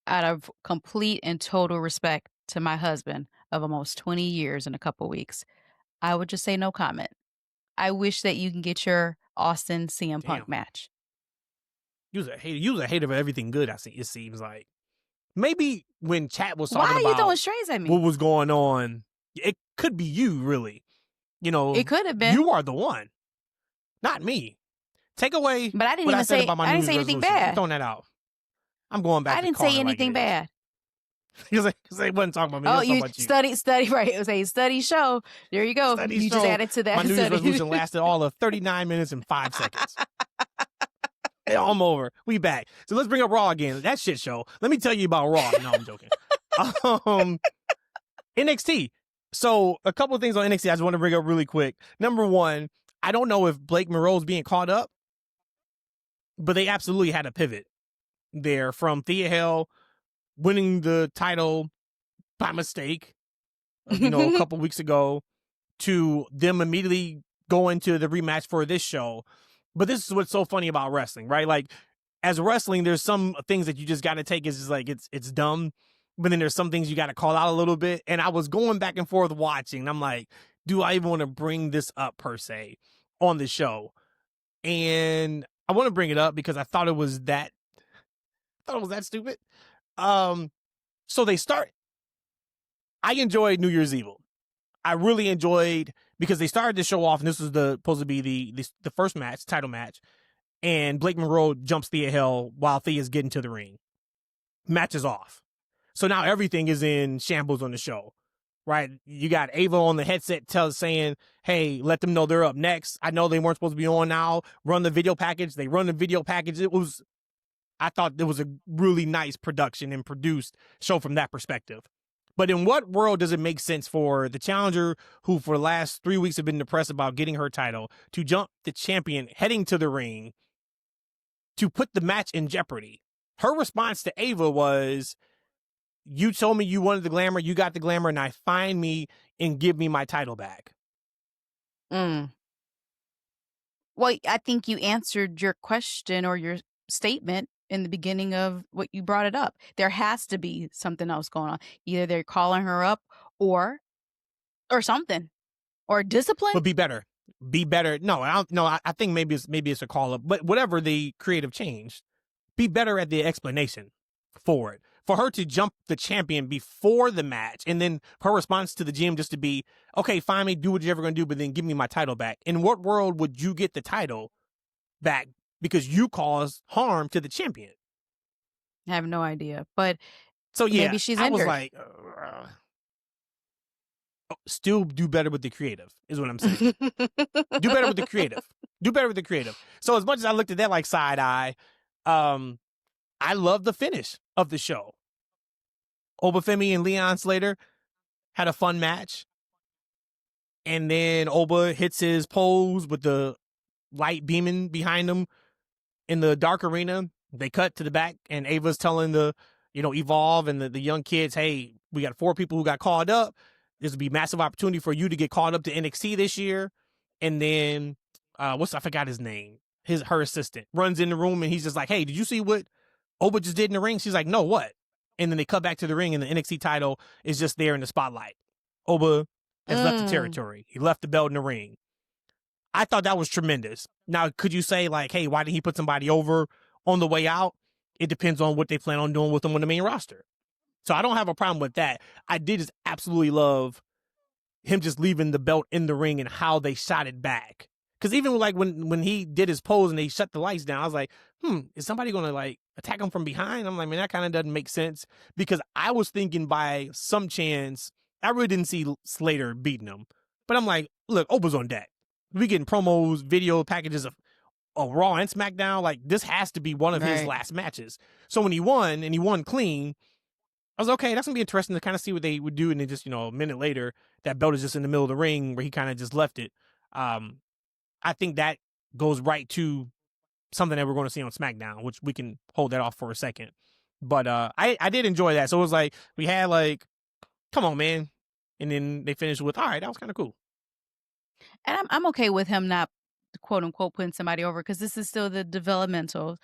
Out of complete and total respect to my husband of almost 20 years in a couple weeks, I would just say no comment. I wish that you can get your Austin CM Punk match. You was a hater of everything good, it seems like. Maybe when chat was talking about why are you throwing strays at me? What was going on, it could be you, really. You know, it could have been. You are the one, not me. Take away. But I didn't even say about my I didn't say anything bad. I'm throwing that out. I'm going back. I didn't say anything bad. Because they wasn't talking about me. Oh, you study right. It was a study show. There you go. You just added to that. My New Year's resolution lasted all of 39 minutes and 5 seconds. I'm over. We back. So let's bring up Raw again. That shit show. Let me tell you about Raw. No, I'm joking. NXT. So a couple of things on NXT I just want to bring up really quick. Number one, I don't know if Blake Monroe's being caught up, but they absolutely had a pivot there from Thea Hale winning the title by mistake, you know, a couple weeks ago, to them immediately going to the rematch for this show. But this is what's so funny about wrestling, right? Like, as wrestling, there's some things that you just got to take as just like it's dumb. but then there's some things you got to call out a little bit. And I was going back and forth watching. And I'm like, do I even want to bring this up per se on the show? And I want to bring it up because I thought it was that stupid. So they start. I enjoyed New Year's Evil. I really enjoyed because they started the show off, and this was supposed to be the first match, title match, and Blake Monroe jumps Thea Hell while Thea's getting to the ring. Match is off. So now everything is in shambles on the show, right? You got Ava on the headset saying, hey, let them know they're up next. I know they weren't supposed to be on now. Run the video package. They run the video package. I thought it was a really nice production and produced show from that perspective. But in what world does it make sense for the challenger who for the last 3 weeks have been depressed about getting her title to jump the champion heading to the ring to put the match in jeopardy? Her response to Ava was, you told me you wanted the glamour, you got the glamour, now find me and give me my title back. Well, I think you answered your question or your statement in the beginning of what you brought it up. There has to be something else going on. Either they're calling her up or something, or discipline. But be better. No, I think maybe it's a call up, but whatever the creative change, be better at the explanation for it. For her to jump the champion before the match, and then her response to the GM just to be, okay, find me, do what you're ever going to do, but then give me my title back. In what world would you get the title back because you caused harm to the champion? I have no idea, but so yeah, maybe she's I injured. was like, still do better with the creative is what I'm saying. Do better with the creative. Do better with the creative. So as much as I looked at that like side eye, I love the finish of the show. Oba Femi and Leon Slater had a fun match. And then Oba hits his pose with the light beaming behind him in the dark arena. They cut to the back, and Ava's telling the, Evolve and the young kids, hey, we got 4 people who got called up. This would be a massive opportunity for you to get called up to NXT this year. And then, I forgot his name. Her assistant runs in the room, and he's just like, hey, did you see what Oba just did in the ring? She's like, no, what? And then they cut back to the ring, and the NXT title is just there in the spotlight. Oba has left the territory. He left the belt in the ring. I thought that was tremendous. Now, could you say, like, hey, why did he put somebody over on the way out? It depends on what they plan on doing with them on the main roster. So I don't have a problem with that. I did just absolutely love him just leaving the belt in the ring and how they shot it back. Because even like when he did his pose and they shut the lights down, I was like, is somebody going to like attack him from behind? I'm like, man, that kind of doesn't make sense. Because I was thinking by some chance, I really didn't see Slater beating him. But I'm like, look, Oba's on deck. We getting promos, video packages of Raw and SmackDown. Like, this has to be one of his last matches. So when he won, and he won clean, I was okay, that's going to be interesting to kind of see what they would do. And then just, a minute later, that belt is just in the middle of the ring where he kind of just left it. I think that goes right to something that we're going to see on SmackDown, which we can hold that off for a second. But I did enjoy that. So it was like, we had like, come on, man. And then they finished with, all right, that was kind of cool. And I'm okay with him not, quote unquote, putting somebody over, because this is still the developmental.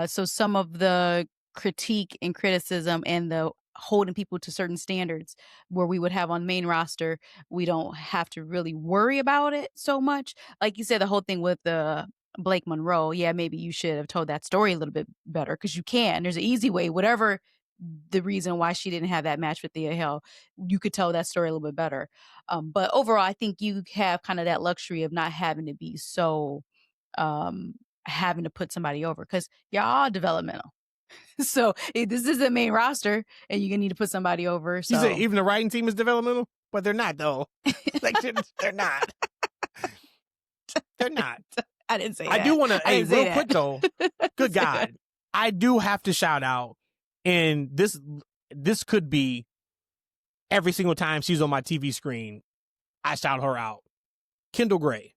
So some of the critique and criticism and the holding people to certain standards where we would have on main roster, we don't have to really worry about it so much. Like you said, the whole thing with Blake Monroe, yeah, maybe you should have told that story a little bit better, because you can. There's an easy way, whatever the reason why she didn't have that match with Thea Hell, you could tell that story a little bit better. But overall, I think you have kind of that luxury of not having to be so having to put somebody over, because y'all are developmental. So this is the main roster, and you're gonna need to put somebody over. So you say even the writing team is developmental, but they're not though. Like they're not. They're not. I didn't say that. I do want to. Hey, real quick though. Good God, I do have to shout out, and this could be every single time she's on my TV screen, I shout her out. Kendall Gray.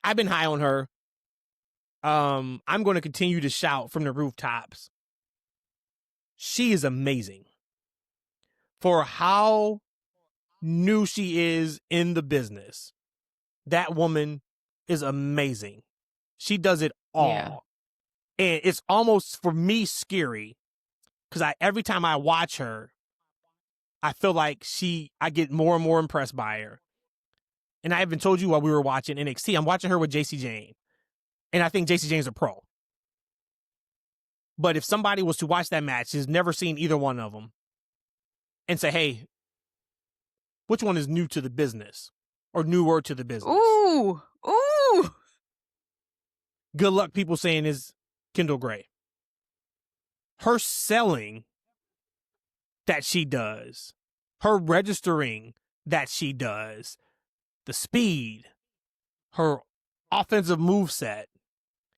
I've been high on her. I'm going to continue to shout from the rooftops. She is amazing. For how new she is in the business, that woman is amazing. She does it all. Yeah. And it's almost, for me, scary because every time I watch her, I feel like I get more and more impressed by her. And I even told you while we were watching NXT, I'm watching her with JC Jane. And I think JC Jane's a pro. But if somebody was to watch that match, has never seen either one of them, and say, hey, which one is new to the business or newer to the business? Ooh. Good luck people saying is Kendall Gray. Her selling that she does, her registering that she does, the speed, her offensive moveset,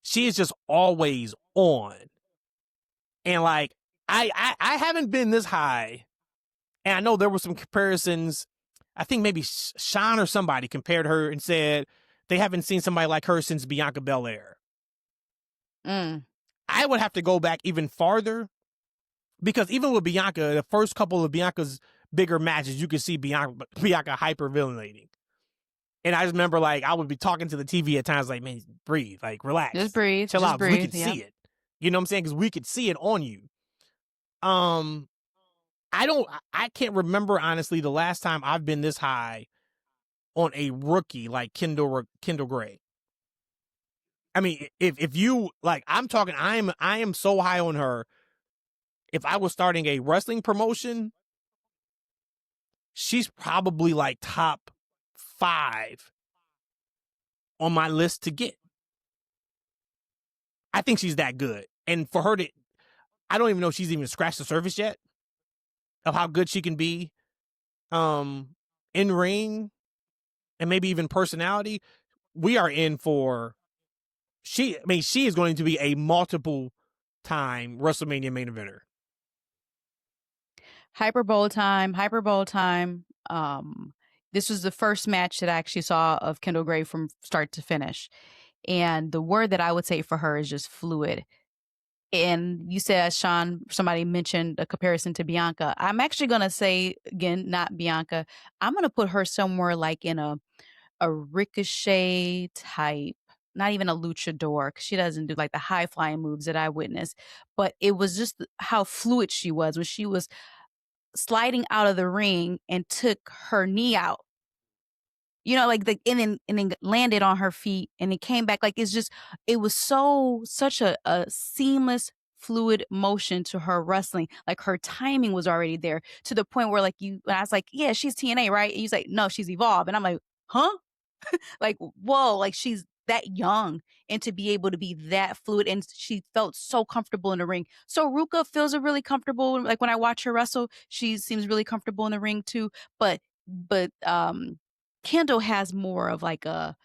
she is just always on. And like, I haven't been this high. And I know there were some comparisons. I think maybe Sean or somebody compared her and said they haven't seen somebody like her since Bianca Belair. I would have to go back even farther, because even with Bianca, the first couple of Bianca's bigger matches, you could see Bianca hyper-villainating. And I just remember, like, I would be talking to the TV at times, like, man, breathe, like, relax. Just breathe. Chill out, breathe. We could see it. You know what I'm saying? Because we could see it on you. I can't remember, honestly, the last time I've been this high on a rookie like Kendall Gray. I mean, if you, like, I'm talking, I am so high on her. If I was starting a wrestling promotion, she's probably like top 5 on my list to get. I think she's that good. And for her to, I don't even know if she's even scratched the surface yet of how good she can be in ring and maybe even personality. We are in for, she is going to be a multiple time WrestleMania main eventer. Hyper Bowl time. This was the first match that I actually saw of Kendall Gray from start to finish. And the word that I would say for her is just fluid. And you said, Sean, somebody mentioned a comparison to Bianca. I'm actually going to say, again, not Bianca. I'm going to put her somewhere like in a Ricochet type, not even a luchador, because she doesn't do like the high flying moves that I witnessed. But it was just how fluid she was when she was sliding out of the ring and took her knee out. You know, like and then landed on her feet and it came back. Like, it was such a seamless, fluid motion to her wrestling. Like, her timing was already there to the point where, like, I was like, yeah, she's TNA, right? And he's like, no, she's Evolve. And I'm like, huh? Like, whoa, like, she's that young, and to be able to be that fluid, and she felt so comfortable in the ring. So Ruka feels really comfortable. Like, when I watch her wrestle, she seems really comfortable in the ring too. But Kendall has more of like I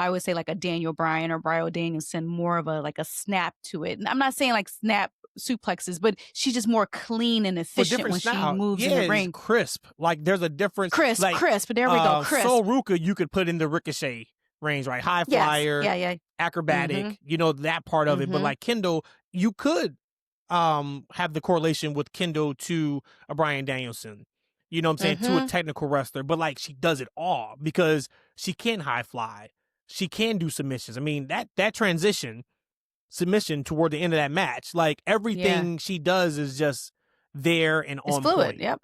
would say like a Daniel Bryan or Bryan Danielson, more of like a snap to it. And I'm not saying like snap suplexes, but she's just more clean and efficient when she moves in the ring. It's crisp. Like, there's a difference. Crisp. There we go. Crisp. So Ruka, you could put in the Ricochet range, right? High flyer, yeah. acrobatic, you know, that part of it. But like Kendall, you could have the correlation with Kendall to a Bryan Danielson. You know what I'm saying? To a technical wrestler. But like, she does it all because she can high fly. She can do submissions. I mean, that transition submission toward the end of that match, like, everything she does is just there and on fluid. point. Yep.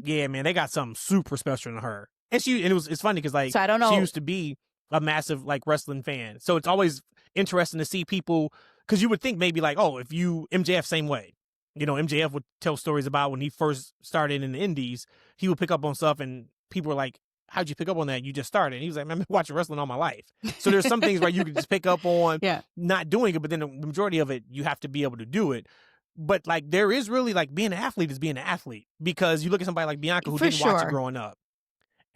Yeah, man, they got something super special in her. And it's funny because, like, so I don't know. She used to be a massive, like, wrestling fan. So it's always interesting to see people, because you would think maybe like, oh, if MJF same way. You know, MJF would tell stories about when he first started in the indies, he would pick up on stuff and people were like, how'd you pick up on that? You just started. And he was like, man, I've been watching wrestling all my life. So there's some things where you can just pick up on not doing it, but then the majority of it, you have to be able to do it. But like, there is really, like, being an athlete is being an athlete, because you look at somebody like Bianca who didn't watch it growing up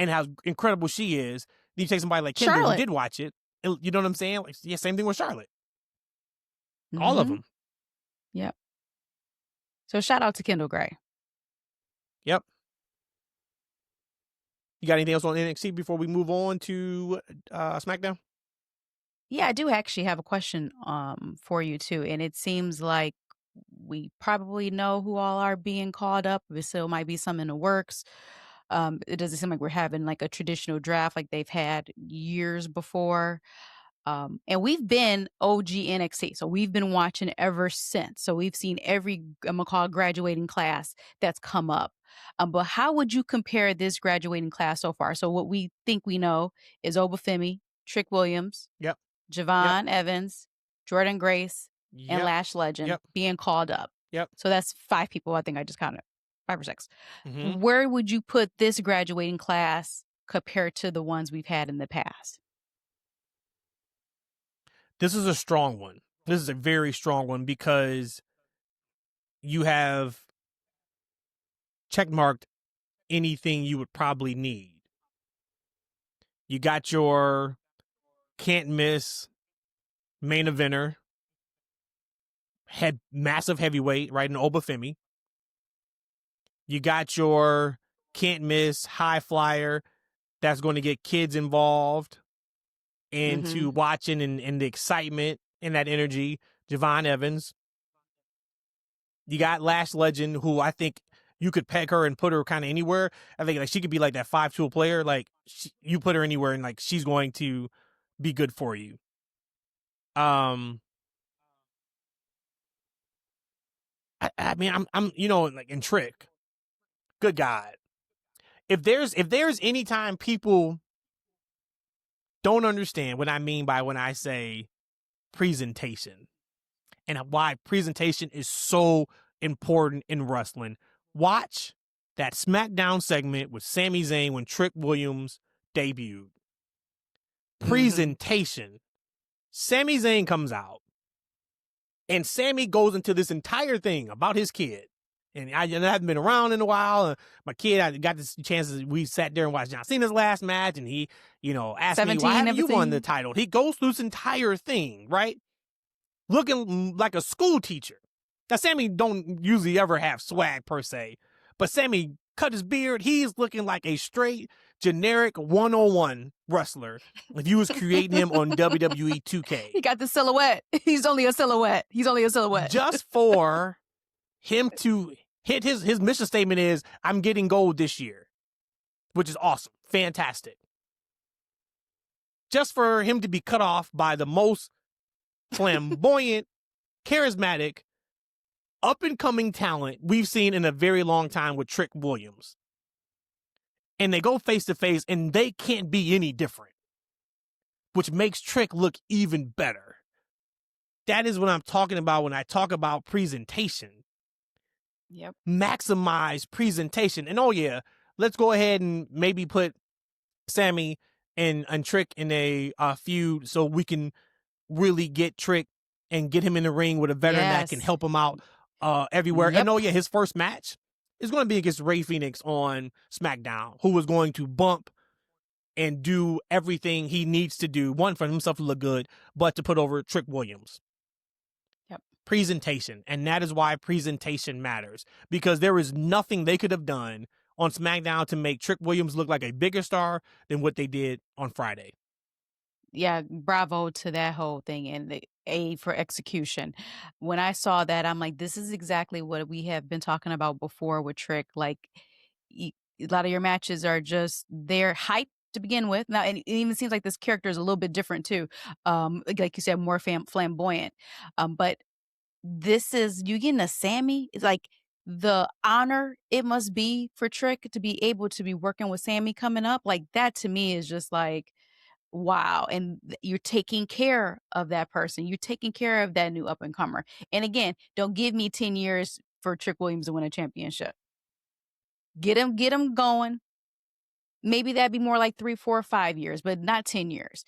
and how incredible she is. Then you take somebody like Kendall who did watch it. And, you know what I'm saying? Like, yeah, same thing with Charlotte. All of them. Yep. So shout out to Kendall Gray. Yep. You got anything else on NXT before we move on to SmackDown? Yeah, I do actually have a question for you too. And it seems like we probably know who all are being called up. There still might be some in the works. It doesn't seem like we're having like a traditional draft like they've had years before. And we've been OG NXT, so we've been watching ever since. So we've seen every, I'm gonna call it, graduating class that's come up. But how would you compare this graduating class so far? So what we think we know is Oba Femi, Trick Williams, Yep. Yep. Javon Evans, Jordan Grace, and Yep. Lash Legend Yep. being called up. Yep. So that's 5 people. I think I just counted 5 or 6. Mm-hmm. Where would you put this graduating class compared to the ones we've had in the past? This is a strong one. This is a very strong one because you have checkmarked anything you would probably need. You got your can't miss main eventer, massive heavyweight, right, in Oba Femi. You got your can't miss high flyer that's going to get kids involved into watching and the excitement and that energy, Javon Evans. You got Lash Legend, who I think you could peg her and put her kind of anywhere. I think like she could be like that 5-tool player. Like you put her anywhere and like she's going to be good for you. I mean, I'm you know, like in Trick. Good God. If there's any time people don't understand what I mean by when I say presentation and why presentation is so important in wrestling, watch that SmackDown segment with Sami Zayn when Trick Williams debuted. Presentation. Sami Zayn comes out and Sami goes into this entire thing about his kid. And I haven't been around in a while. My kid, I got this chance. We sat there and watched John Cena's last match, and he, asked me, "Why haven't you won the title?" He goes through this entire thing, right, looking like a school teacher. Now, Sami don't usually ever have swag per se, but Sami cut his beard. He's looking like a straight generic 101 wrestler. If you was creating him on WWE 2K, he got the silhouette. He's only a silhouette. Just for him to hit his mission statement is, I'm getting gold this year, which is awesome. Fantastic. Just for him to be cut off by the most flamboyant, charismatic, up-and-coming talent we've seen in a very long time with Trick Williams. And they go face-to-face, and they can't be any different, which makes Trick look even better. That is what I'm talking about when I talk about presentation. Yep. Maximize presentation. And oh yeah, let's go ahead and maybe put Sami and Trick in a feud so we can really get Trick and get him in the ring with a veteran that can help him out everywhere. Yep. And oh yeah, his first match is going to be against Rey Fenix on SmackDown, who is going to bump and do everything he needs to do, one, for himself to look good, but to put over Trick Williams. Presentation. And that is why presentation matters, because there is nothing they could have done on SmackDown to make Trick Williams look like a bigger star than what they did on Friday. Yeah, bravo to that whole thing and the A for execution. When I saw that, I'm like, this is exactly what we have been talking about before with Trick. Like, a lot of your matches are just, they're hype to begin with. Now, and it even seems like this character is a little bit different too. Like you said, more flamboyant. But this is, you getting a Sami, it's like the honor it must be for Trick to be able to be working with Sami coming up. Like that to me is just like, wow. And you're taking care of that person. You're taking care of that new up and comer. And again, don't give me 10 years for Trick Williams to win a championship. Get him going. Maybe that'd be more like 3, 4, 5 years, but not 10 years.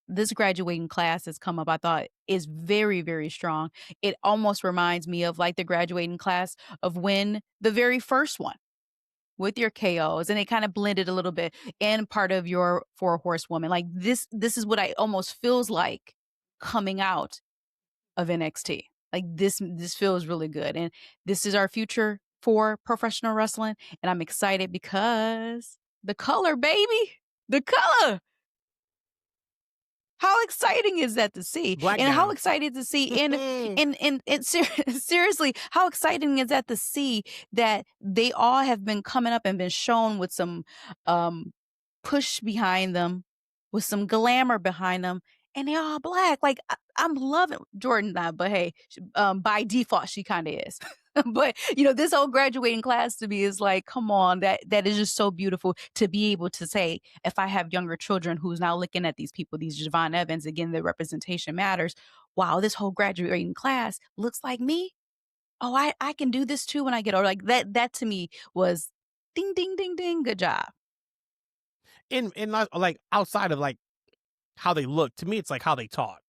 This graduating class that's come up, I thought is very, very strong. It almost reminds me of like the graduating class of when the very first one with your KOs, and it kind of blended a little bit, and part of your 4 horsewoman. Like this is what I almost feels like coming out of NXT. Like this feels really good. And this is our future for professional wrestling. And I'm excited because the color, baby, the color. How exciting is that to see? Black and gown. How excited to see and seriously, how exciting is that to see that they all have been coming up and been shown with some push behind them, with some glamour behind them, and they're all black. Like, I'm loving Jordan now, but hey, by default, she kind of is. But this whole graduating class to me is like, come on, that is just so beautiful to be able to say, if I have younger children who's now looking at these people, these Javon Evans, again, the representation matters. Wow, this whole graduating class looks like me. Oh, I can do this too when I get older. Like that to me was ding ding ding ding. Good job. In like outside of like how they look, to me, it's like how they talk.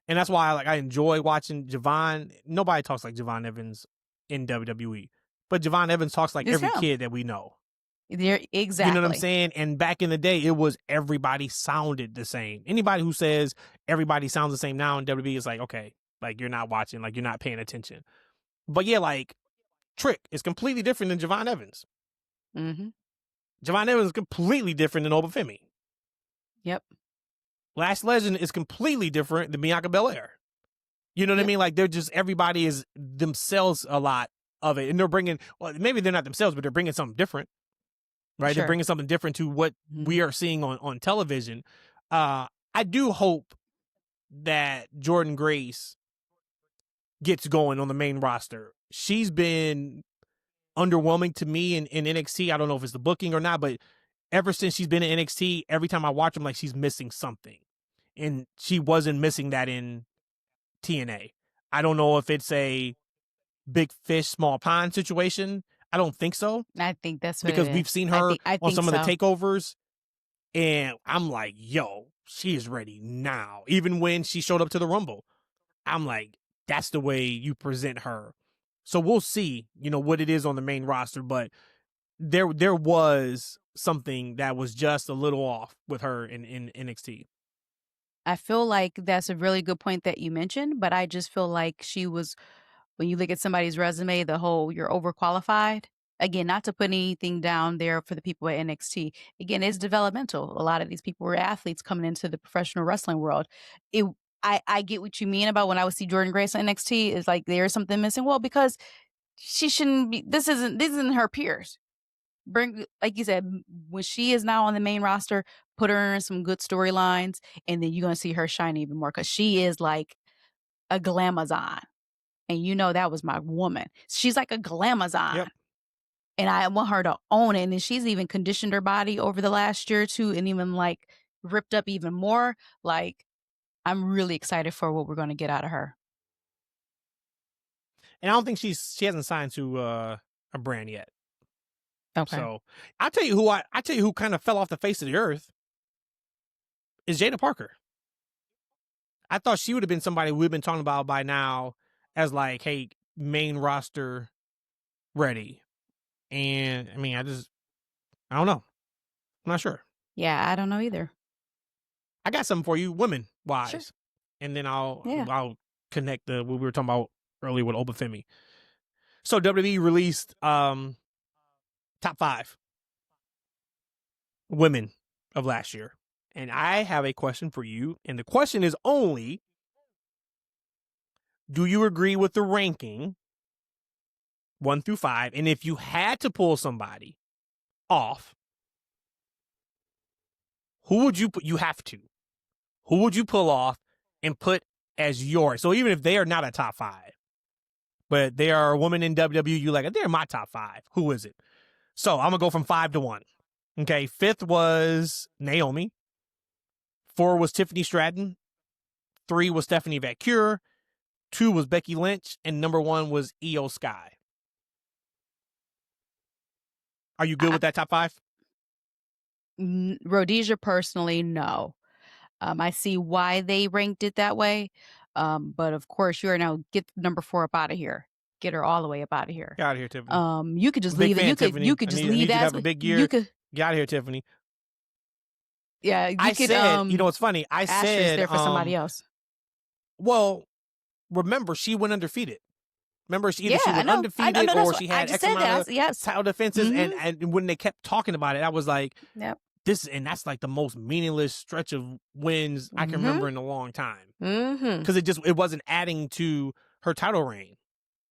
And that's why I enjoy watching Javon. Nobody talks like Javon Evans in WWE, but Javon Evans talks like It's every him. kid that we know. There, You know what I'm exactly. saying? And back in the day, it was everybody sounded the same. Anybody who says everybody sounds the same now in WWE is like, okay, like you're not watching, like you're not paying attention. But yeah, like Trick is completely different than Javon Evans. Mm-hmm. Javon Evans is completely different than Oba Femi. Yep. Last Legend is completely different than Bianca Belair. You know what I Yep. mean? Like they're just, everybody is themselves a lot of it. And they're bringing, well, maybe they're not themselves, but they're bringing something different, right? They're Sure. bringing something different to what we Mm-hmm. are seeing on television. I do hope that Jordan Grace gets going on the main roster. She's been underwhelming to me in NXT. I don't know if it's the booking or not, but ever since she's been in NXT, every time I watch them, like she's missing something. And she wasn't missing that in TNA. I don't know if it's a big fish, small pond situation. I don't think so, I think that's what it because is. we've seen I her think I on think some of the so. takeovers, and I'm like, yo, she is ready now. Even when she showed up to the Rumble, I'm like, that's the way you present her. So we'll see, what it is on the main roster, but there was something that was just a little off with her in NXT. I feel like that's a really good point that you mentioned, but I just feel like she was, when you look at somebody's resume, the whole you're overqualified. Again, not to put anything down there for the people at NXT. Again, it's developmental. A lot of these people were athletes coming into the professional wrestling world. It I get what you mean about when I would see Jordan Grace on NXT, is like there's something missing. Well, because she shouldn't be, this isn't her peers. Bring, like you said, when she is now on the main roster, put her in some good storylines, and then you're gonna see her shine even more, because she is like a glamazon. And that was my woman. She's like a glamazon. Yep. And I want her to own it. And she's even conditioned her body over the last year or two, and even like ripped up even more. Like, I'm really excited for what we're going to get out of her. And I don't think she hasn't signed to a brand yet. Okay. So I'll tell you who kind of fell off the face of the earth is Jada Parker. I thought she would have been somebody we've been talking about by now as like, hey, main roster ready. And I mean, I don't know. I'm not sure. Yeah, I don't know either. I got something for you, women wise. Sure. And then Yeah. I'll connect what we were talking about earlier with Oba Femi. So WWE released top 5 women of last year. And I have a question for you. And the question is only, do you agree with the ranking 1 through 5? And if you had to pull somebody off, who would you put? You have to. Who would you pull off and put as yours? So even if they are not a top 5, but they are a woman in WWE, you like, they're my top 5. Who is it? So I'm going to go from 5 to 1. Okay. 5th was Naomi. 4 was Tiffany Stratton. 3 was Stephanie Vaquer. 2 was Becky Lynch. And number 1 was Iyo Sky. Are you good with that top 5? Rhodesia, personally, no. I see why they ranked it that way. But of course, you are now, get number 4 up out of here. Get her all the way up out of here. Get out of here, Tiffany. You could just Big leave it. fan, You could Tiffany. just I leave need you to as have a big year. you could. Get out of here, Tiffany. Yeah, you I could. said, you know what's funny? I asterisk said there for somebody else. Well, remember she went undefeated. Remember, Yeah, she I went know. undefeated, That's or what she I had just X said. amount That. of Yes. title defenses. Mhm. And when they kept talking about it, I was like, Yep. that's like the most meaningless stretch of wins I can remember in a long time. Because it wasn't adding to her title reign.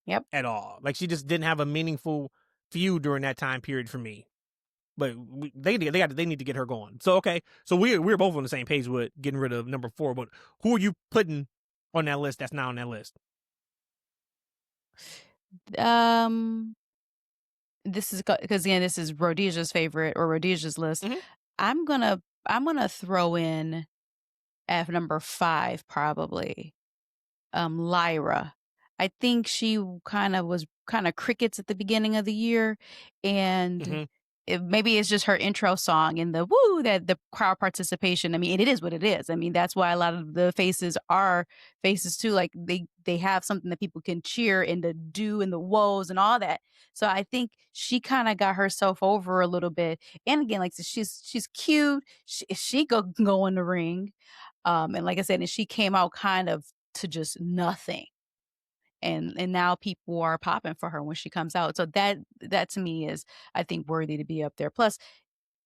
Yep. At all. Like she just didn't have a meaningful feud during that time period for me. But they need to get her going. So okay, so we're both on the same page with getting rid of number 4. But who are you putting on that list? That's not on that list. This is because again, this is Rhodesia's favorite or Rhodesia's list. Mm-hmm. I'm gonna throw in at number 5 probably Lyra. I think she was crickets at the beginning of the year, and Mm-hmm. maybe it's just her intro song and the woo, that the crowd participation. I mean, it is what it is. I mean, that's why a lot of the faces are faces too. Like they have something that people can cheer and the do and the woes and all that. So I think she kind of got herself over a little bit. And again, like she's cute. She go in the ring, and like I said, and she came out kind of to just nothing. And now people are popping for her when she comes out. So that to me is, I think, worthy to be up there. Plus,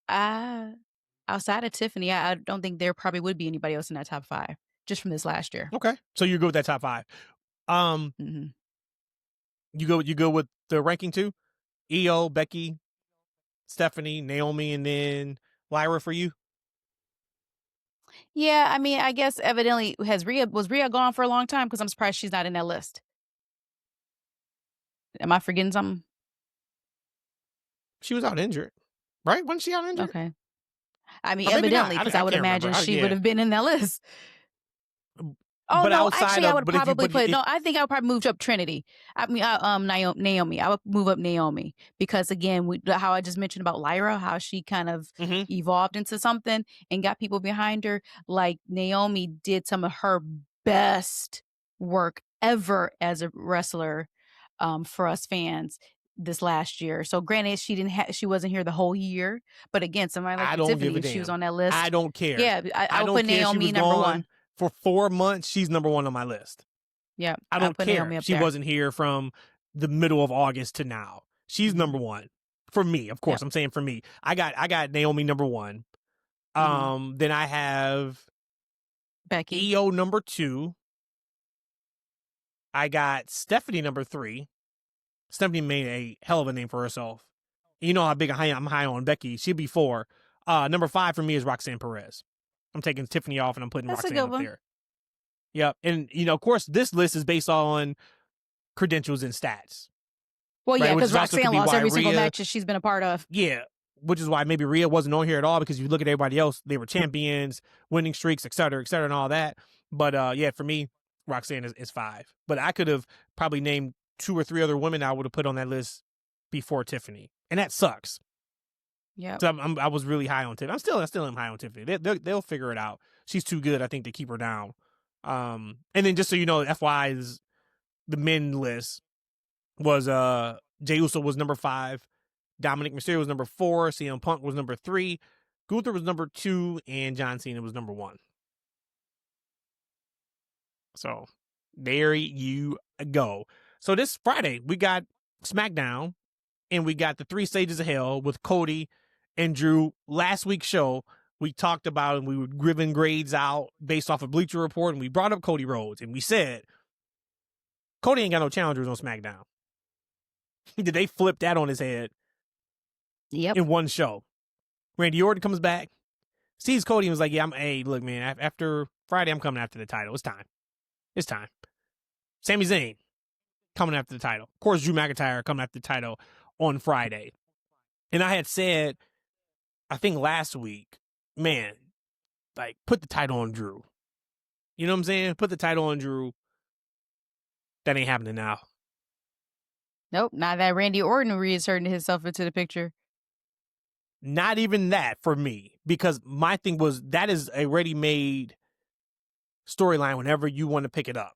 outside of Tiffany, I don't think there probably would be anybody else in that top 5 just from this last year. Okay, so you go with that top 5. Mm-hmm. You go with the ranking too. Iyo, Becky, Stephanie, Naomi, and then Lyra for you. Yeah, I mean, I guess evidently was Rhea gone for a long time? Because I'm surprised she's not in that list. Am I forgetting something? She was out injured, right? Wasn't she out injured? Okay. I mean, Or maybe not. evidently, because I would can't imagine remember. she would have been in that list. Oh But no, outside actually, of, I would but if you, probably but put if, no. I think I would probably move up Trinity. I mean, Naomi. I would move up Naomi because again, how I just mentioned about Lyra, how she kind of Mhm. evolved into something and got people behind her. Like Naomi did some of her best work ever as a wrestler, for us fans this last year. So granted, she wasn't here the whole year, but again, somebody like I don't Tiffany, give a if she was damn. on that list, I don't care. yeah, I would don't put care. She Naomi was number gone 1. for 4 months. She's number 1 on my list. Yeah, I I'll don't put care. Naomi up She there. wasn't here from the middle of August to now. She's number 1 for me. Of course, Yep. I'm saying for me. I got Naomi number 1. Then I have Becky. Iyo number 2. I got Stephanie number 3. Stephanie made a hell of a name for herself. You know how big I'm high on Becky. She'd be 4. Number 5 for me is Roxanne Perez. I'm taking Tiffany off and I'm putting That's a Roxanne good up one. there. Yep. And, of course, this list is based on credentials and stats. Well, right? yeah, because Which also Roxanne could be lost why every single Rhea- match that she's been a part of. Yeah. Which is why maybe Rhea wasn't on here at all, because if you look at everybody else, they were champions, winning streaks, et cetera, and all that. But yeah, for me, Roxanne is 5. But I could have probably named 2 or 3 other women I would have put on that list before Tiffany. And that sucks. Yeah. So I was really high on Tiffany. I still am high on Tiffany. They'll figure it out. She's too good, I think, to keep her down. And then just so you know, FY is the men list was Jey Uso was number 5, Dominic Mysterio was number 4, CM Punk was number 3, Gunther was number 2, and John Cena was number 1. So there you go. So this Friday we got SmackDown, and we got the 3 Stages of Hell with Cody and Drew. Last week's show, we talked about and we were giving grades out based off of Bleacher Report, and we brought up Cody Rhodes, and we said Cody ain't got no challengers on SmackDown. Did they flip that on his head? Yep. In one show. Randy Orton comes back, sees Cody, and was like, "Yeah, hey, look, man. After Friday, I'm coming after the title. It's time. It's time." Sami Zayn coming after the title. Of course, Drew McIntyre coming after the title on Friday. And I had said, I think last week, man, like, put the title on Drew. You know what I'm saying? Put the title on Drew. That ain't happening now. Nope. Not that Randy Orton reinserting himself into the picture. Not even that for me, because my thing was that is a ready-made storyline whenever you want to pick it up.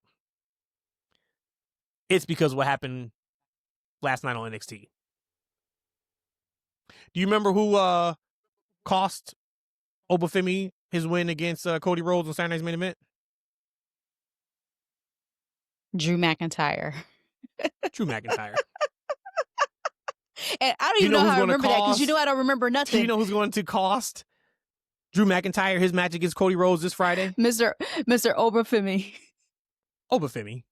It's because of what happened last night on NXT. Do you remember who cost Oba Femi his win against Cody Rhodes on Saturday Night's Main Event? Drew McIntyre. Drew McIntyre. And I don't even know how I remember that, because I don't remember nothing. Do you know who's going to cost Drew McIntyre his match against Cody Rhodes this Friday? Mr. Oba Femi. Oba Femi.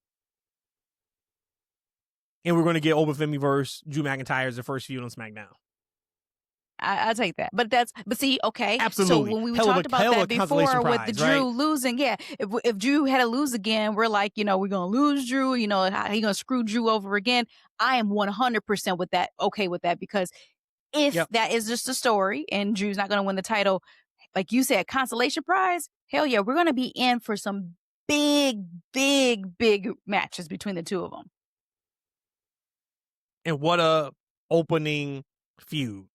And we're going to get Oba Femi versus Drew McIntyre as the first feud on SmackDown. I'll take that. But see, okay. Absolutely. So when we Hell of talked a- about hell of that a consolation before with the prize, Drew right? losing, yeah. If Drew had to lose again, we're like, we're gonna lose Drew. He gonna screw Drew over again. I am 100% with that. Okay with that, because if that is just a story and Drew's not gonna win the title, like you said, consolation prize. Hell yeah, we're gonna be in for some big, big, big matches between the two of them. And what a opening feud.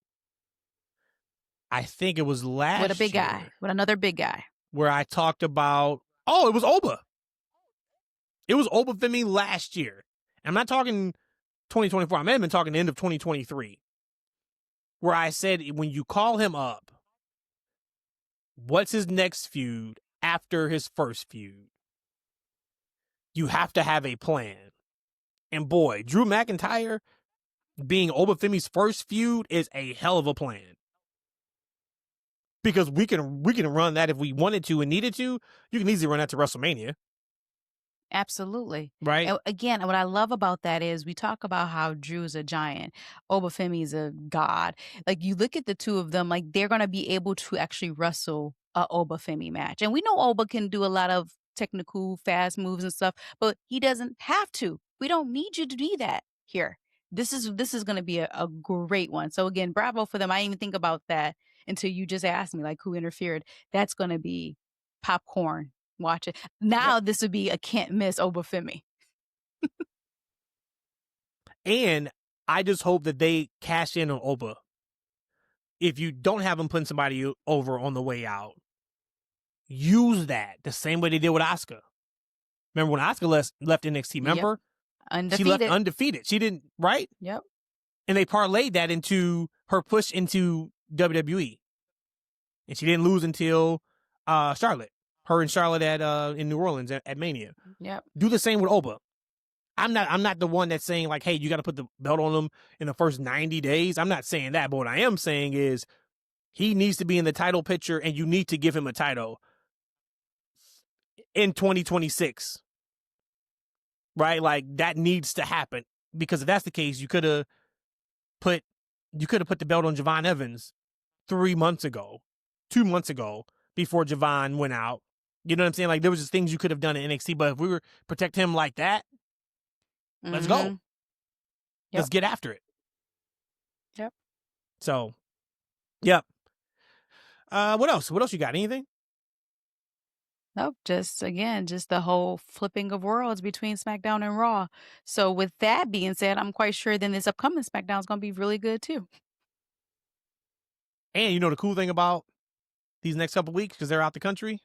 I think it was last With a big year guy, with another big guy. where I talked about, it was Oba. It was Oba Femi last year. I'm not talking 2024. I may have been talking the end of 2023. Where I said, when you call him up, what's his next feud after his first feud? You have to have a plan. And boy, Drew McIntyre being Oba Femi's first feud is a hell of a plan. Because we can run that if we wanted to and needed to. You can easily run that to WrestleMania. Absolutely. Right. And again, what I love about that is we talk about how Drew's a giant, Oba Femi is a god. Like, you look at the two of them, like, they're going to be able to actually wrestle a Oba Femi match. And we know Oba can do a lot of technical, fast moves and stuff, but he doesn't have to. We don't need you to do that here. This is going to be a great one. So again, bravo for them. I didn't even think about that until you just asked me, like, who interfered. That's going to be popcorn. Watch it. Now This would be a can't miss Oba Femi. And I just hope that they cash in on Oba. If you don't have them putting somebody over on the way out, use that the same way they did with Asuka. Remember when Asuka left NXT? Remember? Undefeated. She left undefeated. She didn't, right? Yep. And they parlayed that into her push into WWE. And she didn't lose until Charlotte. Her and Charlotte in New Orleans at Mania. Yep. Do the same with Oba. I'm not the one that's saying, like, hey, you got to put the belt on him in the first 90 days. I'm not saying that. But what I am saying is he needs to be in the title picture, and you need to give him a title in 2026. Right? Like, that needs to happen. Because if that's the case, you could have put the belt on Javon Evans 3 months ago, 2 months ago, before Javon went out. You know what I'm saying? Like, there was just things you could have done in NXT, but if we were protect him like that, let's go. Yep. Let's get after it. Yep. So, yep. What else? What else you got? Anything? Nope. Just the whole flipping of worlds between SmackDown and Raw. So with that being said, I'm quite sure then this upcoming SmackDown is going to be really good too. And you know the cool thing about these next couple weeks, because they're out the country,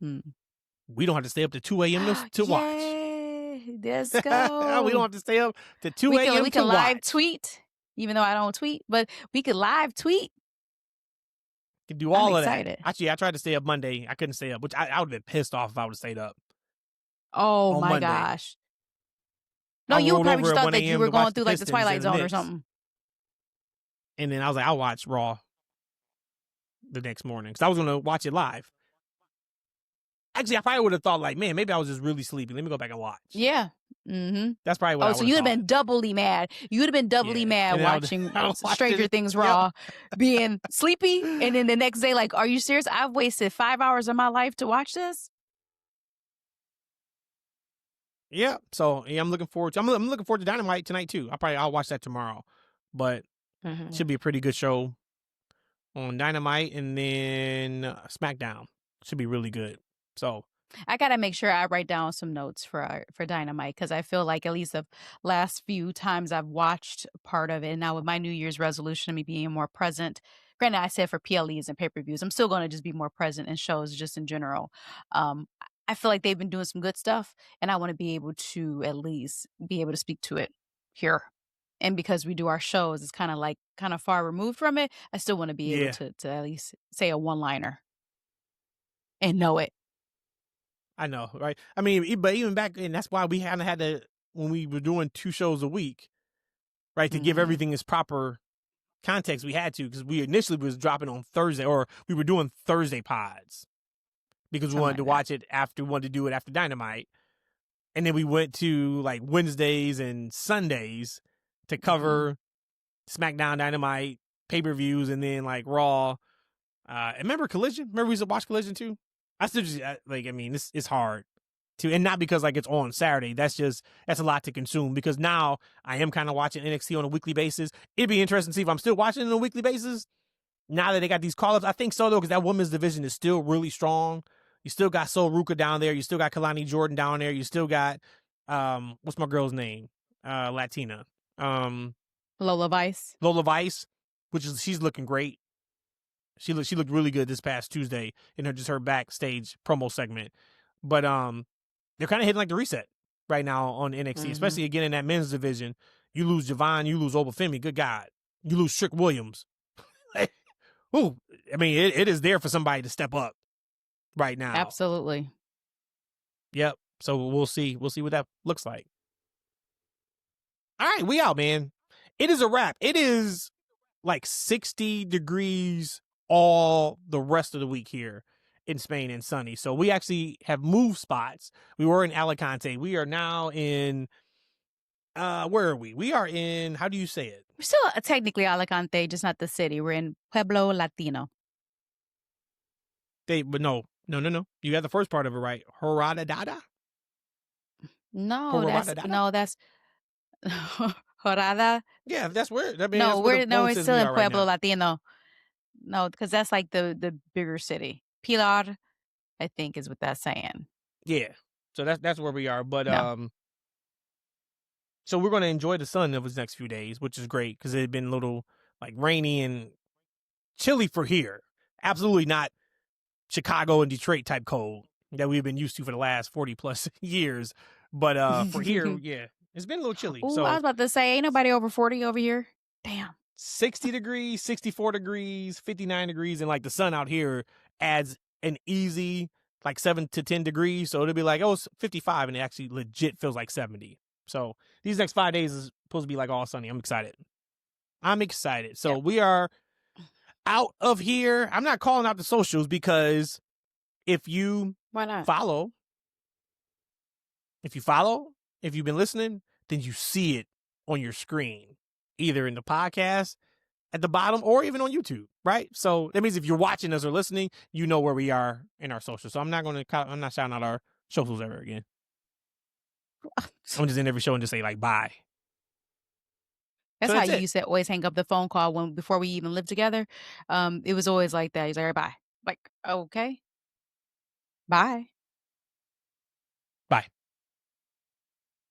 we don't have to stay up to 2 a.m. to watch. Let's go. We don't have to stay up to 2 a.m. We can live tweet, even though I don't tweet, but we could live tweet. Can do all I'm of excited. that. Actually, I tried to stay up Monday. I couldn't stay up, which I would have been pissed off if I would have stayed up. Oh my Monday. gosh. No, you probably just thought that you were going through like the Twilight Zone or something. And then I was like, I'll watch Raw the next morning because I was going to watch it live. Actually, I probably would have thought, like, man, maybe I was just really sleepy. Let me go back and watch. Yeah. Mm-hmm. That's probably what I would have so you'd have been doubly mad. You would have been doubly mad watching Stranger Things Raw, being sleepy, and then the next day, like, are you serious? I've wasted 5 hours of my life to watch this? Yeah. So, yeah, I'm looking forward to Dynamite tonight, too. I'll watch that tomorrow. But it should be a pretty good show on Dynamite, and then SmackDown. Should be really good. So I got to make sure I write down some notes for Dynamite, because I feel like at least the last few times I've watched part of it, now with my New Year's resolution of me being more present, granted I said for PLEs and pay-per-views, I'm still going to just be more present in shows just in general. I feel like they've been doing some good stuff, and I want to be able to at least be able to speak to it here. And because we do our shows, it's kind of far removed from it. I still want to be able to at least say a one-liner and know it. I know, right? I mean, but even back, and that's why we kind of had to, when we were doing 2 shows a week, right, to give everything its proper context, we had to, because we initially was dropping on Thursday, or we were doing Thursday pods, because we wanted to watch it after, we wanted to do it after Dynamite. And then we went to like Wednesdays and Sundays to cover SmackDown, Dynamite, pay-per-views, and then like Raw. Remember Collision? Remember we used to watch Collision too? I still just like, I mean, it's hard to, and not because like it's on Saturday. That's a lot to consume, because now I am kind of watching NXT on a weekly basis. It'd be interesting to see if I'm still watching it on a weekly basis now that they got these call-ups. I think so though, because that women's division is still really strong. You still got Sol Ruka down there. You still got Kalani Jordan down there. You still got what's my girl's name? Latina. Lola Vice. Lola Vice, she's looking great. She looked really good this past Tuesday in her backstage promo segment. But they're kind of hitting like the reset right now on NXT, especially again in that men's division. You lose Javon, you lose Oba Femi. Good God, you lose Trick Williams. Ooh, I mean, it is there for somebody to step up right now. Absolutely. Yep. So we'll see. We'll see what that looks like. All right, we out, man. It is a wrap. It is like 60 degrees all the rest of the week here in Spain and sunny. So we actually have moved spots. We were in Alicante. We are now in where are we? We are in, how do you say it? We're still technically Alicante, just not the city. We're in Pueblo Latino. But no. You got the first part of it right. Horadada? No, that's Jorada. Yeah, that's where. I mean, No, we're still in Pueblo right Latino. No, because that's like the bigger city. Pilar, I think, is what that's saying. Yeah, so that's where we are. But No. so we're going to enjoy the sun over the next few days, which is great because it had been a little like rainy and chilly for here. Absolutely not Chicago and Detroit type cold that we've been used to for the last 40 plus years. But for here, yeah, it's been a little chilly. Ooh, So I was about to say, ain't nobody over 40 over here. Damn. 60 degrees, 64 degrees, 59 degrees, and like the sun out here adds an easy like 7 to 10 degrees. So it'll be like, oh, it's 55, and it actually legit feels like 70. So these next 5 days is supposed to be like all sunny. I'm excited. So we are out of here. I'm not calling out the socials because if you Why not? follow, if you've been listening, then you see it on your screen, either in the podcast at the bottom or even on YouTube, right? So that means if you're watching us or listening, you know where we are in our socials. So I'm not shouting out our socials ever again. I'm just in every show and just say like bye. That's So how that's you it. used to always hang up the phone call before we even lived together. It was always like that. He's like, bye. Like, okay. Bye. Bye.